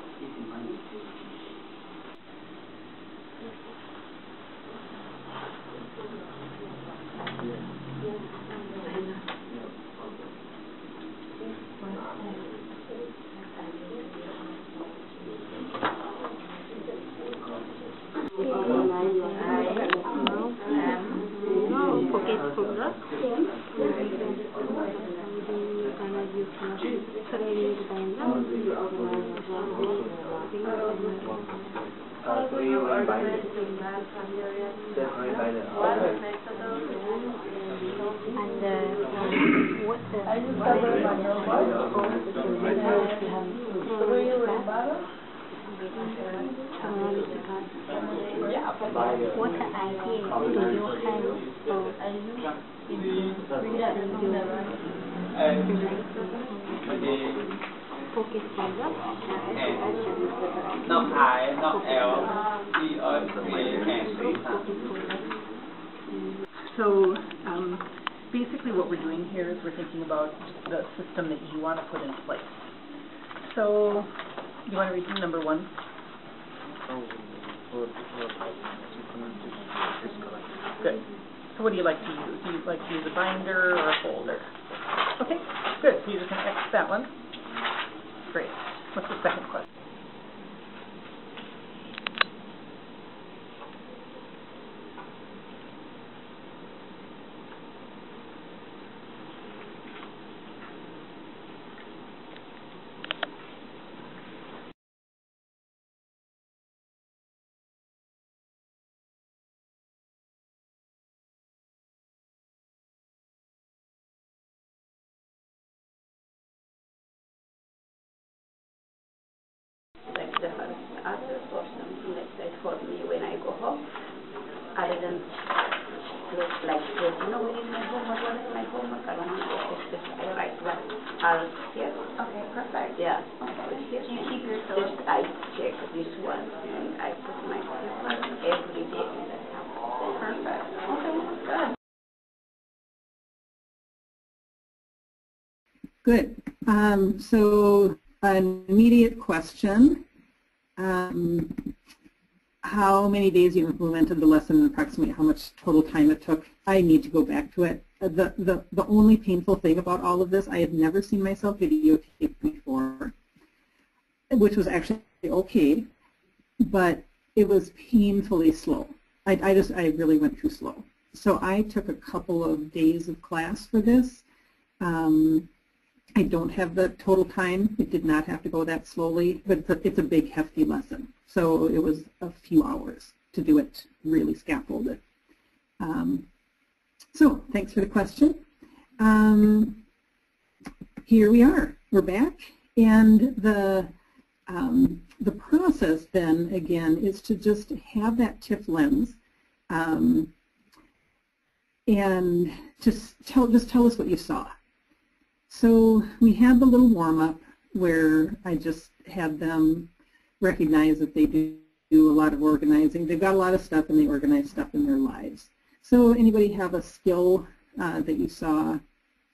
What idea do you have focus further? Not I, not L, C, O, C, and So basically what we're doing here is we're thinking about the system that you want to put in place. So you want to read from number 1? Good. So what do you like to use? Do you like to use a binder or a folder? Okay, good. So you're just going to X that one. Great. What's the second question? Like the other person, let's say for me when I go home, I didn't look like this. You know, when is my homework? What is my homework? I don't know. It's just I write what I'll here. Okay, perfect. Yeah. Okay. Here. Do you keep your syllabus? I check this one and I put my paper every day. Perfect. Okay, good. Good. So an immediate question. How many days you implemented the lesson and approximately how much total time it took? I need to go back to it. The only painful thing about all of this, I had never seen myself videotape before, which was actually okay, but it was painfully slow. I really went too slow. So I took a couple of days of class for this. I don't have the total time. It did not have to go that slowly, but it's a big, hefty lesson. So it was a few hours to do it really scaffolded. So thanks for the question. Here we are. We're back. And the process then, again, is to just have that TIFF lens and just tell us what you saw. So we had the little warm-up where I just had them recognize that they do a lot of organizing. They've got a lot of stuff and they organize stuff in their lives. So anybody have a skill that you saw,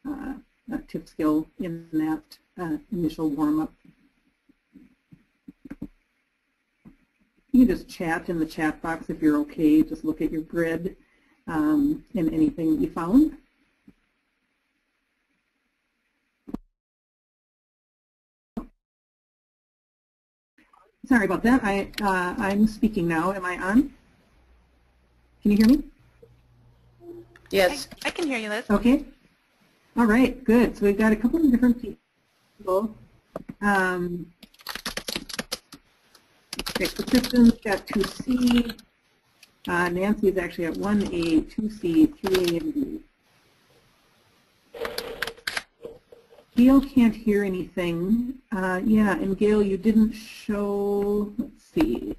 a tip skill in that initial warm-up? You can just chat in the chat box if you're okay. Just look at your grid and anything that you found. Sorry about that. I'm speaking now. Am I on? Can you hear me? Yes. I can hear you, Liz. Okay. All right, good. So we've got a couple of different people. Okay, so Kristen's got 2C. Nancy is actually at 1A, 2C, 3A, and B. Gail can't hear anything. Yeah, and Gail, you didn't show, let's see.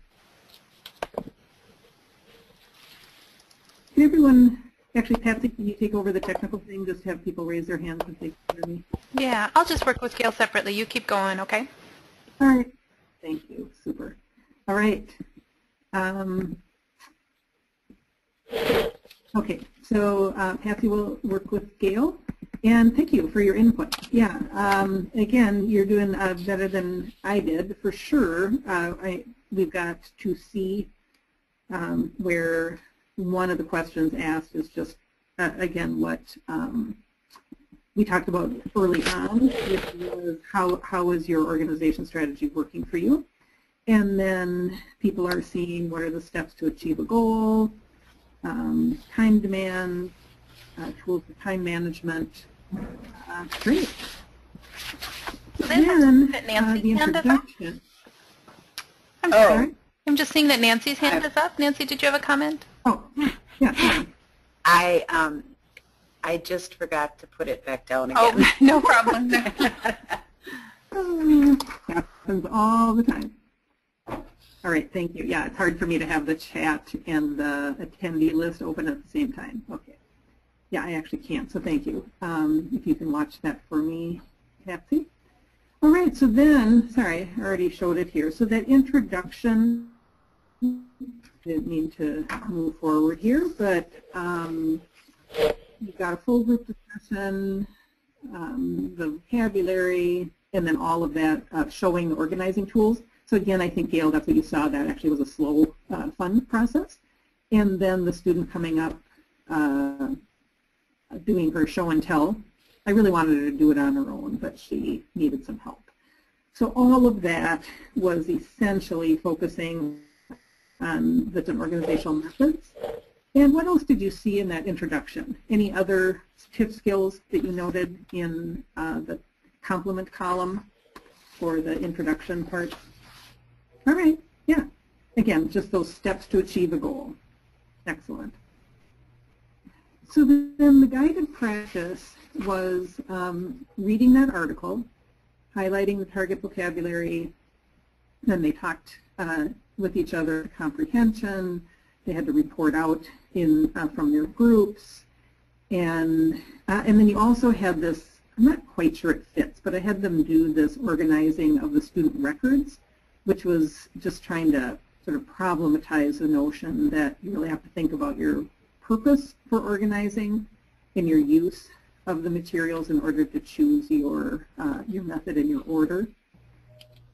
Can everyone, actually Patsy, can you take over the technical thing? Just have people raise their hands if they can hear me. Yeah, I'll just work with Gail separately. You keep going, okay? All right. Thank you. Super. All right. Okay, so Patsy will work with Gail. And thank you for your input. Yeah, again, you're doing better than I did, for sure. We've got 2C, where one of the questions asked is just, again, what we talked about early on, which was how is your organization strategy working for you? And then people are seeing what are the steps to achieve a goal, time demand, tools for time management. Great. Then the introduction. I'm sorry. I'm just seeing that Nancy's hand is up. Nancy, did you have a comment? Oh, yeah. I just forgot to put it back down again. Oh, no problem. Happens all the time. All right, thank you. Yeah, it's hard for me to have the chat and the attendee list open at the same time. Okay. Yeah, I actually can't, so thank you. If you can watch that for me, Patsy. All right, so then, sorry, I already showed it here. So that introduction, didn't mean to move forward here, but you got a full group discussion, the vocabulary, and then all of that showing the organizing tools. So again, I think, Gail, that's what you saw. That actually was a slow, fun process. And then the student coming up, doing her show and tell. I really wanted her to do it on her own, but she needed some help. So all of that was essentially focusing on different organizational methods. And what else did you see in that introduction? Any other tip skills that you noted in the complement column for the introduction part? All right, yeah. Again, just those steps to achieve a goal. Excellent. So then the guided practice was reading that article, highlighting the target vocabulary, then they talked with each other comprehension, they had to report out in from their groups, and then you also had this, I'm not quite sure it fits, but I had them do this organizing of the student records, which was just trying to sort of problematize the notion that you really have to think about your purpose for organizing and your use of the materials in order to choose your method and your order.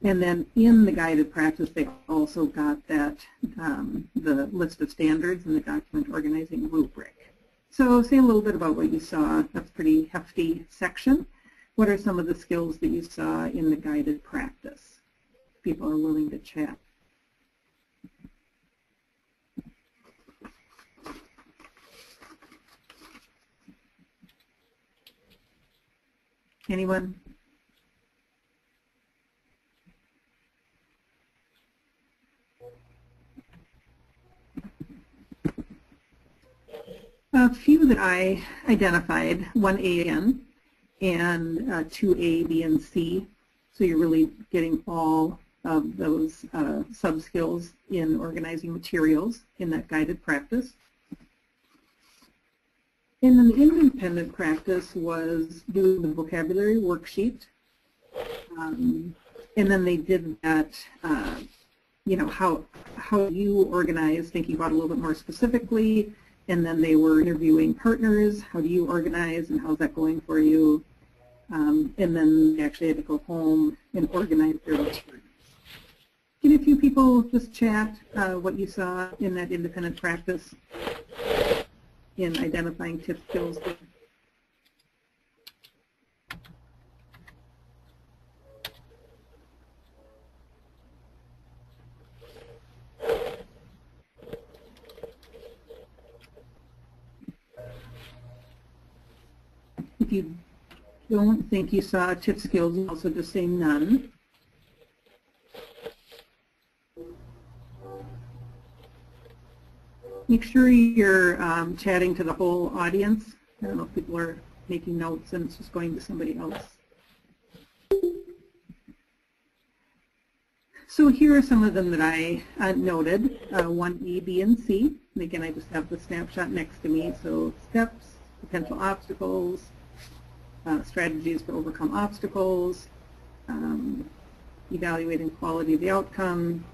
And then in the guided practice, they also got that the list of standards and the document organizing rubric. So say a little bit about what you saw. That's a pretty hefty section. What are some of the skills that you saw in the guided practice? People are willing to chat. Anyone? A few that I identified, 1A again, and 2A, B, and C. So you're really getting all of those sub-skills in organizing materials in that guided practice. And then the independent practice was doing the vocabulary worksheet. And then they did that, you know, how you organize, thinking about it a little bit more specifically. And then they were interviewing partners. How do you organize and how's that going for you? And then they actually had to go home and organize their materials. Can a few people just chat what you saw in that independent practice in identifying tip skills? If you don't think you saw tip skills, you also just say none. Make sure you're chatting to the whole audience. I don't know if people are making notes and it's just going to somebody else. So here are some of them that I noted, 1E, B, and C. And again, I just have the snapshot next to me. So steps, potential obstacles, strategies to overcome obstacles, evaluating quality of the outcome,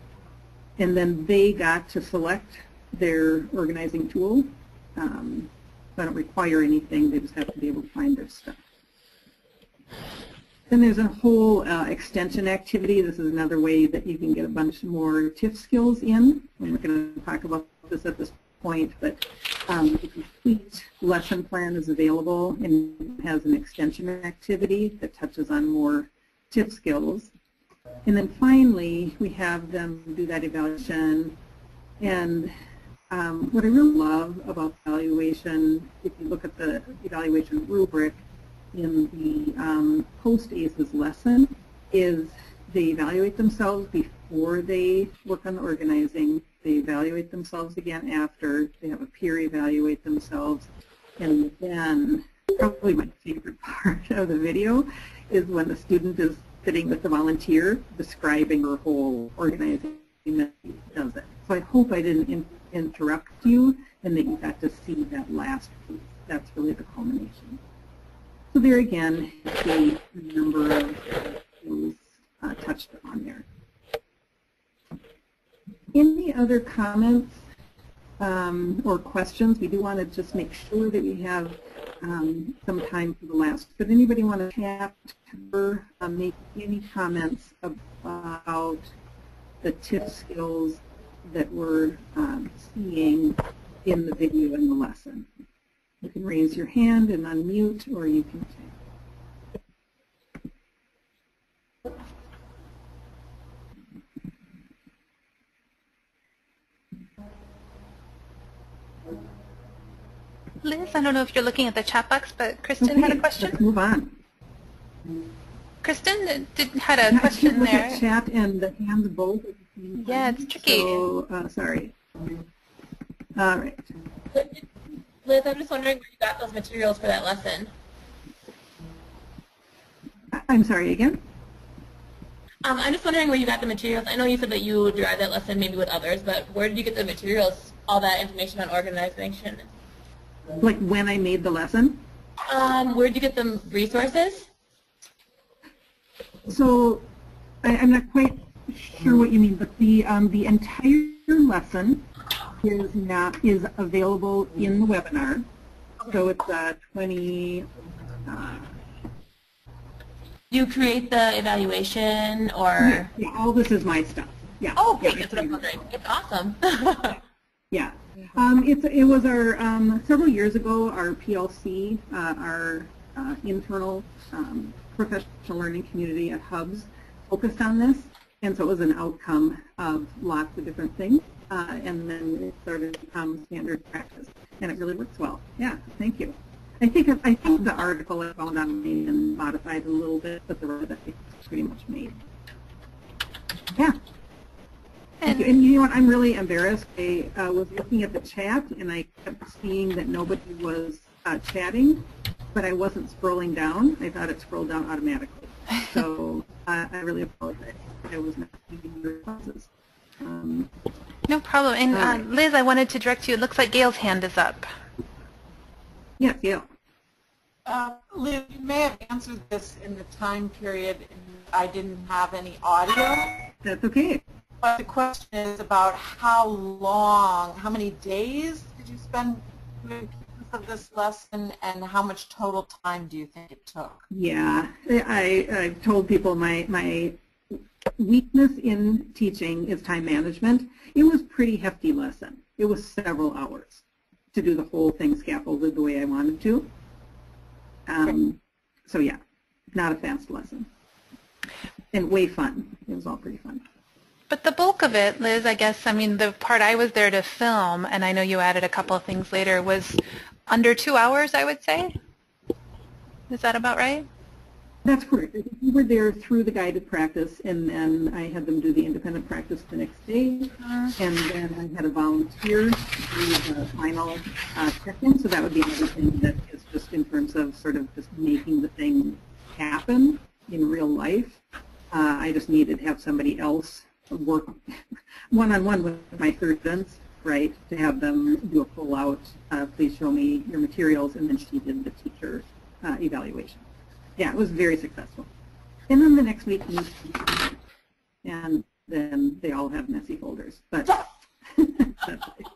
and then they got to select their organizing tool. So I don't require anything, they just have to be able to find their stuff. Then there's a whole extension activity. This is another way that you can get a bunch more TIF skills in. I'm not going to talk about this at this point, but the complete lesson plan is available and has an extension activity that touches on more TIF skills. And then finally, we have them do that evaluation. And what I really love about evaluation, if you look at the evaluation rubric in the post-ACES lesson, is they evaluate themselves before they work on the organizing. They evaluate themselves again after. They have a peer evaluate themselves. And then, probably my favorite part of the video is when the student is sitting with the volunteer describing her whole organizing that he does it. So I hope I didn't interrupt you and that you got to see that last piece. That's really the culmination. So there again, the number of things touched on there. Any other comments or questions? We do want to just make sure that we have some time for the last. But anybody want to chat or make any comments about the TIF skills that we're seeing in the video in the lesson? You can raise your hand and unmute, or you can chat. Liz, I don't know if you're looking at the chat box, but Kristen had a question. Let's move on. Kristen had a question look there. At chat and the hands both. Yeah, it's tricky. So, sorry. All right. Liz, I'm just wondering where you got those materials for that lesson. I'm sorry, again? I'm just wondering where you got the materials. I know you said that you derived that lesson maybe with others, but where did you get the materials, all that information on organization? Like when I made the lesson? Where did you get the resources? So I'm not quite sure what you mean, but the entire lesson is available in the webinar. So it's 20. You create the evaluation, or? Yeah, all this is my stuff. Yeah. Oh, great. That's what I'm wondering. It's awesome. Yeah. It was our, several years ago, our PLC, our internal professional learning community at Hubs focused on this, and so it was an outcome of lots of different things, and then it started to become standard practice, and it really works well. Yeah, thank you. I think the article I found online and modified a little bit, but the rest of it is pretty much made. Yeah. And you know what, I'm really embarrassed. I was looking at the chat and I kept seeing that nobody was chatting, but I wasn't scrolling down. I thought it scrolled down automatically. So I really apologize. I was not reading your responses. No problem. And Liz, I wanted to direct you. It looks like Gail's hand is up. Yes, Gail. Liz, you may have answered this in the time period I didn't have any audio. That's okay. But the question is about how long, how many days did you spend doing pieces of this lesson, and how much total time do you think it took? Yeah, I've told people my weakness in teaching is time management. It was a pretty hefty lesson. It was several hours to do the whole thing scaffolded the way I wanted to. So yeah, not a fast lesson. And way fun. It was all pretty fun. But the bulk of it, Liz, I guess, I mean, the part I was there to film, and I know you added a couple of things later, was under 2 hours, I would say. Is that about right? That's correct. We were there through the guided practice, and then I had them do the independent practice the next day, and then I had a volunteer do the final check-in, so that would be another thing that is just in terms of sort of just making the thing happen in real life. I just needed to have somebody else work one-on-one with my students, right, to have them do a pull-out, please show me your materials, and then she did the teacher evaluation. Yeah, it was very successful. And then the next week, and then they all have messy folders. But that's it.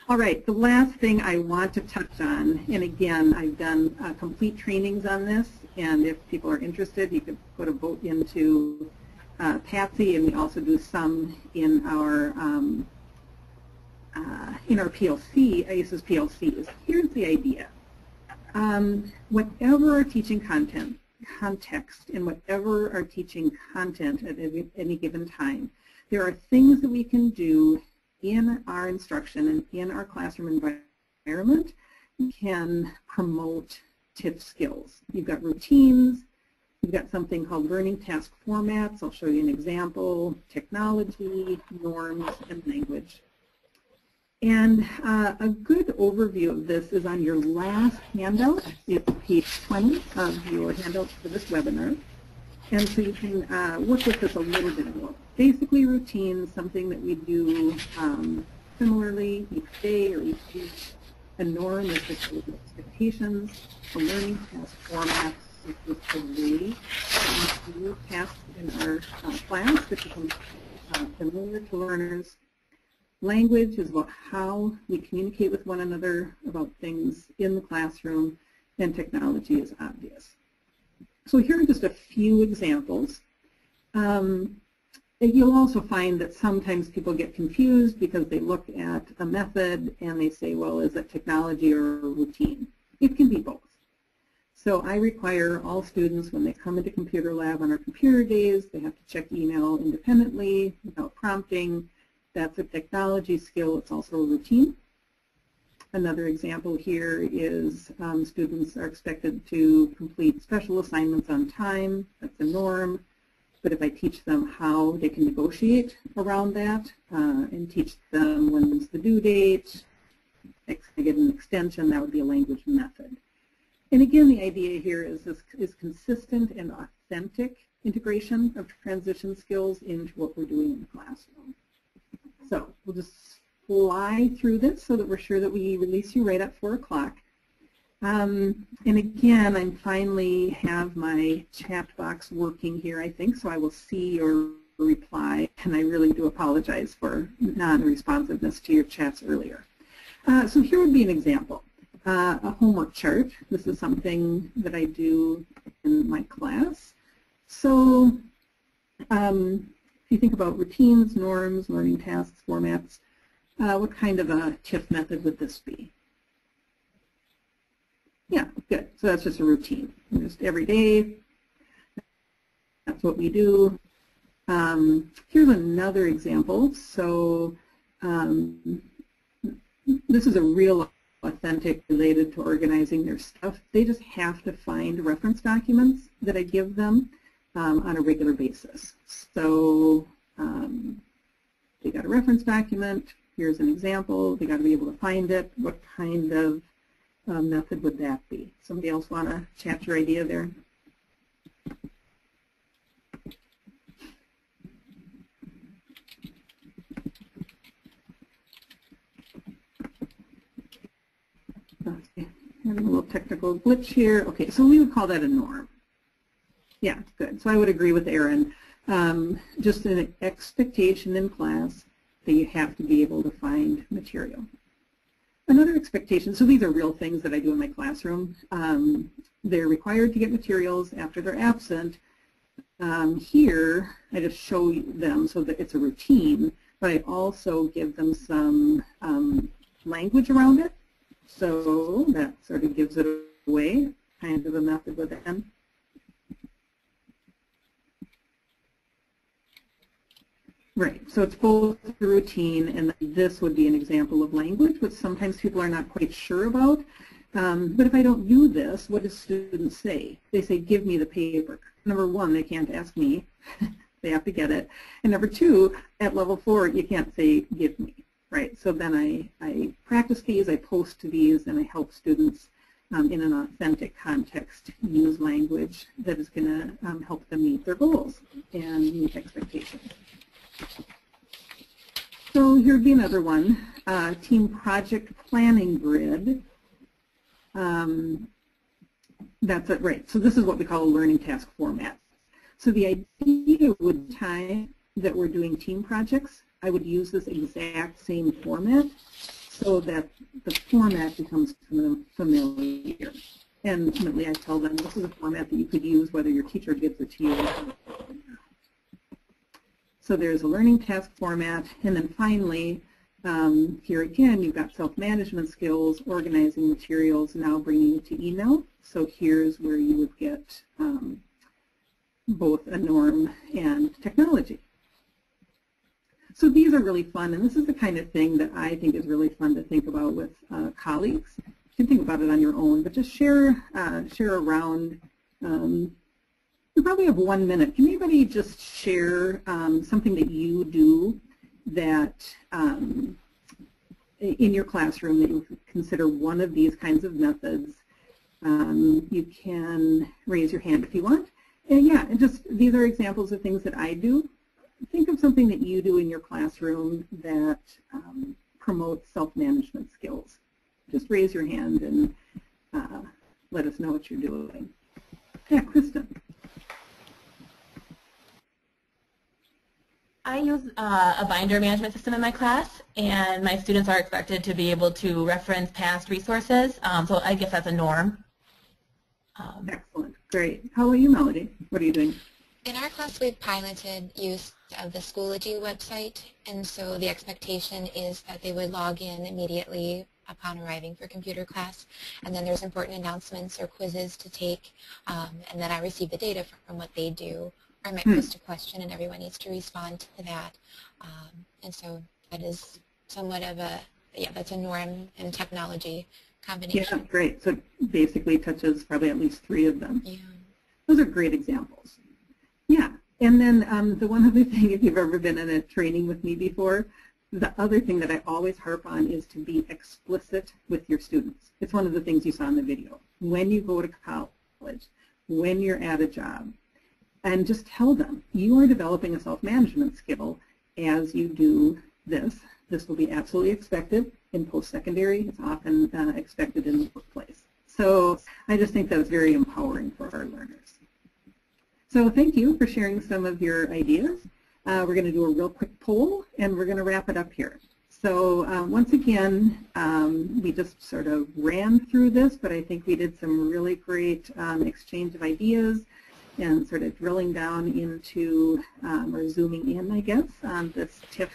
All right, the last thing I want to touch on, and again, I've done complete trainings on this, and if people are interested, you could put a vote into Patsy, and we also do some in our PLC, IAS's PLCs. Here's the idea. Whatever our teaching context and whatever our teaching content at any given time, there are things that we can do in our instruction and in our classroom environment that can promote TIF skills. You've got routines, you've got something called learning task formats. I'll show you an example, technology, norms, and language. And a good overview of this is on your last handout. It's page 20 of your handout for this webinar. And so you can work with this a little bit more. Basically routines, something that we do similarly each day or each week. A norm is the expectations. A learning task format is just the way we do tasks in our class that become familiar to learners. Language is about how we communicate with one another about things in the classroom. and technology is obvious. So here are just a few examples. You'll also find that sometimes people get confused because they look at a method and they say, well, is it technology or routine? It can be both. So I require all students, when they come into computer lab on our computer days, they have to check email independently without prompting. That's a technology skill. It's also a routine. Another example here is students are expected to complete special assignments on time. That's a norm. But if I teach them how they can negotiate around that and teach them when's the due date, they get an extension, that would be a language method. And again, the idea here is consistent and authentic integration of transition skills into what we're doing in the classroom. So we'll just fly through this so that we're sure that we release you right at 4 o'clock. And again, I finally have my chat box working here, I think, so I will see your reply, and I really do apologize for non-responsiveness to your chats earlier. So here would be an example, a homework chart. This is something that I do in my class. So if you think about routines, norms, learning tasks, formats, what kind of a TIF method would this be? Yeah, good. So that's just a routine. Just every day, that's what we do. Here's another example. So this is a real authentic related to organizing their stuff. They just have to find reference documents that I give them on a regular basis. So they got a reference document. Here's an example. They got to be able to find it. What kind of method would that be? Somebody else want to chat your idea there? Okay, having a little technical glitch here. Okay, so we would call that a norm. Yeah, good. So I would agree with Erin. Just an expectation in class that you have to be able to find material. Another expectation, so these are real things that I do in my classroom. They're required to get materials after they're absent. Here, I just show them so that it's a routine, but I also give them some language around it. So that sort of gives it away, kind of a method with them. Right, so it's both the routine and this would be an example of language, which sometimes people are not quite sure about. But if I don't do this, what do students say? They say, give me the paper. Number one, they can't ask me. They have to get it. And number two, at level 4, you can't say, give me. Right, so then I practice these, I post these, and I help students in an authentic context use language that is going to help them meet their goals and meet expectations. So here would be another one, team project planning grid. That's it, right. So this is what we call a learning task format. So the idea would be time that we're doing team projects, I would use this exact same format so that the format becomes familiar. And ultimately I tell them this is a format that you could use whether your teacher gives it to you. So there's a learning task format, and then finally, here again, you've got self-management skills, organizing materials, now bringing it to email. So here's where you would get both a norm and technology. So these are really fun, and this is the kind of thing that I think is really fun to think about with colleagues. You can think about it on your own, but just share around. We probably have 1 minute. Can anybody just share something that you do that in your classroom that you consider one of these kinds of methods? You can raise your hand if you want. And yeah, and just these are examples of things that I do. Think of something that you do in your classroom that promotes self-management skills. Just raise your hand and let us know what you're doing. Yeah, Kristen. I use a binder management system in my class, and my students are expected to be able to reference past resources, so I guess that's a norm. Excellent. Great. How are you, Melody? What are you doing? In our class, we've piloted use of the Schoology website, and so the expectation is that they would log in immediately upon arriving for computer class, and then there's important announcements or quizzes to take, and then I receive the data from what they do, or I might post a question and everyone needs to respond to that, and so that is somewhat of a, that's a norm in technology combination. Yeah, great. So it basically touches probably at least 3 of them. Yeah. Those are great examples. Yeah, and then the one other thing, if you've ever been in a training with me before, the other thing that I always harp on is to be explicit with your students. It's one of the things you saw in the video. When you go to college, when you're at a job, and just tell them you are developing a self-management skill as you do this. This will be absolutely expected in post-secondary. It's often expected in the workplace. So I just think that's very empowering for our learners. So thank you for sharing some of your ideas. We're going to do a real quick poll, and we're going to wrap it up here. So once again, we just sort of ran through this, but I think we did some really great exchange of ideas and sort of drilling down into, or zooming in, I guess, on this TIF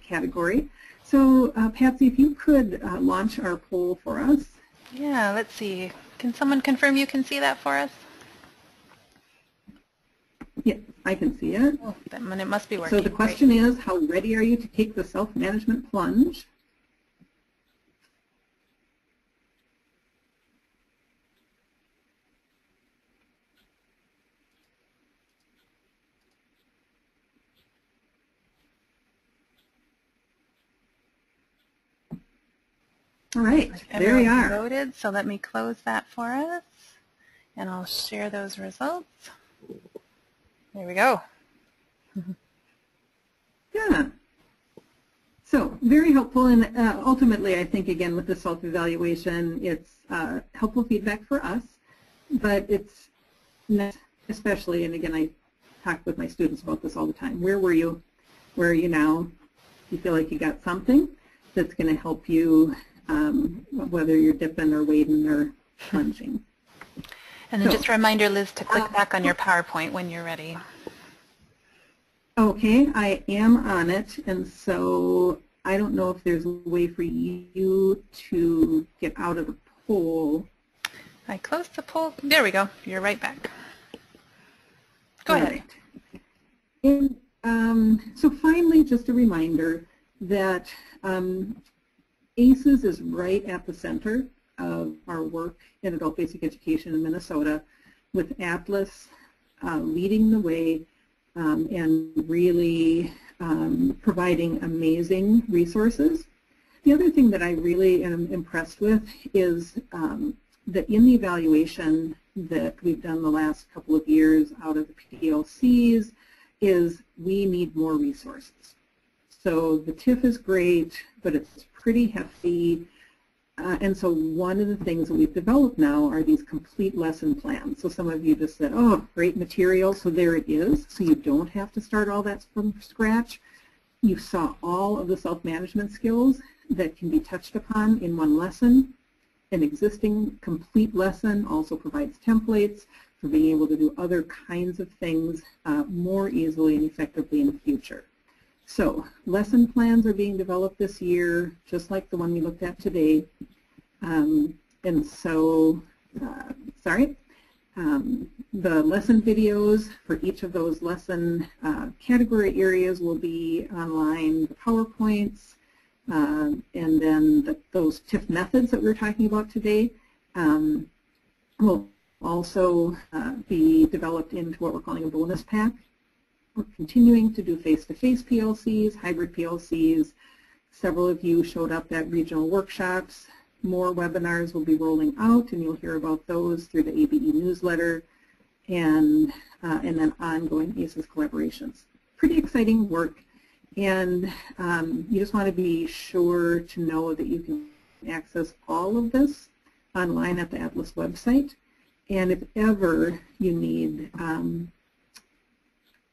category. So Patsy, if you could launch our poll for us. Yeah, let's see. Can someone confirm you can see that for us? Yeah, I can see it. Oh, then it must be working. So the question is, how ready are you to take the self-management plunge? All right, there we are. Voted, so let me close that for us, and I'll share those results. There we go. Yeah. So very helpful, and ultimately I think, again, with the self-evaluation, it's helpful feedback for us, but it's not especially, and again, I talk with my students about this all the time. Where were you? Where are you now? You feel like you got something that's going to help you, whether you're dipping or wading or plunging. And then just a reminder, Liz, to click back on your PowerPoint when you're ready. Okay, I am on it, and so I don't know if there's a way for you to get out of the poll. I closed the poll. There we go. You're right back. Go ahead. And, so finally, just a reminder that ACES is right at the center of our work in adult basic education in Minnesota, with Atlas leading the way and really providing amazing resources. The other thing that I really am impressed with is that in the evaluation that we've done the last couple of years out of the PLCs is we need more resources. So the TIF is great, but it's pretty hefty. And so one of the things that we've developed now are these complete lesson plans. So some of you just said, oh, great material, so there it is. So you don't have to start all that from scratch. You saw all of the self-management skills that can be touched upon in one lesson. An existing complete lesson also provides templates for being able to do other kinds of things more easily and effectively in the future. So lesson plans are being developed this year, just like the one we looked at today. And so, the lesson videos for each of those lesson category areas will be online, the PowerPoints, and then those TIF methods that we were talking about today will also be developed into what we're calling a bonus pack. We're continuing to do face-to-face PLCs, hybrid PLCs. Several of you showed up at regional workshops. More webinars will be rolling out, and you'll hear about those through the ABE newsletter and then ongoing ACES collaborations. Pretty exciting work, and you just want to be sure to know that you can access all of this online at the Atlas website. And if ever you need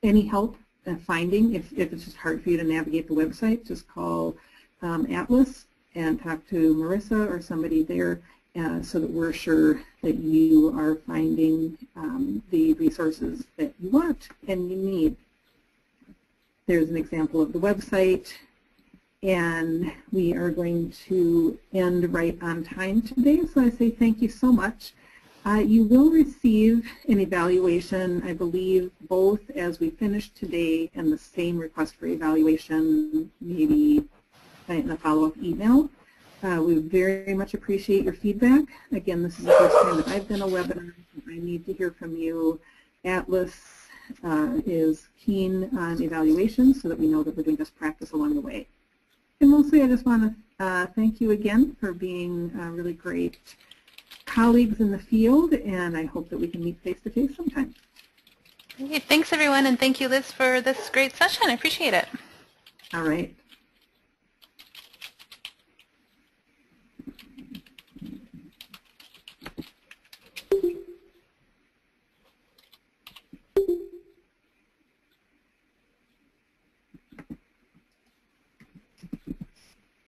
any help finding, if it's just hard for you to navigate the website, just call Atlas and talk to Marissa or somebody there, so that we're sure that you are finding the resources that you want and you need. There's an example of the website, and we are going to end right on time today, so I say thank you so much. You will receive an evaluation, I believe, both as we finish today and the same request for evaluation, maybe in a follow-up email. We very much appreciate your feedback. Again, this is the first time that I've done a webinar. I need to hear from you. Atlas is keen on evaluation so that we know that we're doing best practice along the way. And mostly I just want to thank you again for being really great colleagues in the field, and I hope that we can meet face-to-face sometime. Okay, thanks everyone, and thank you, Liz, for this great session. I appreciate it. All right.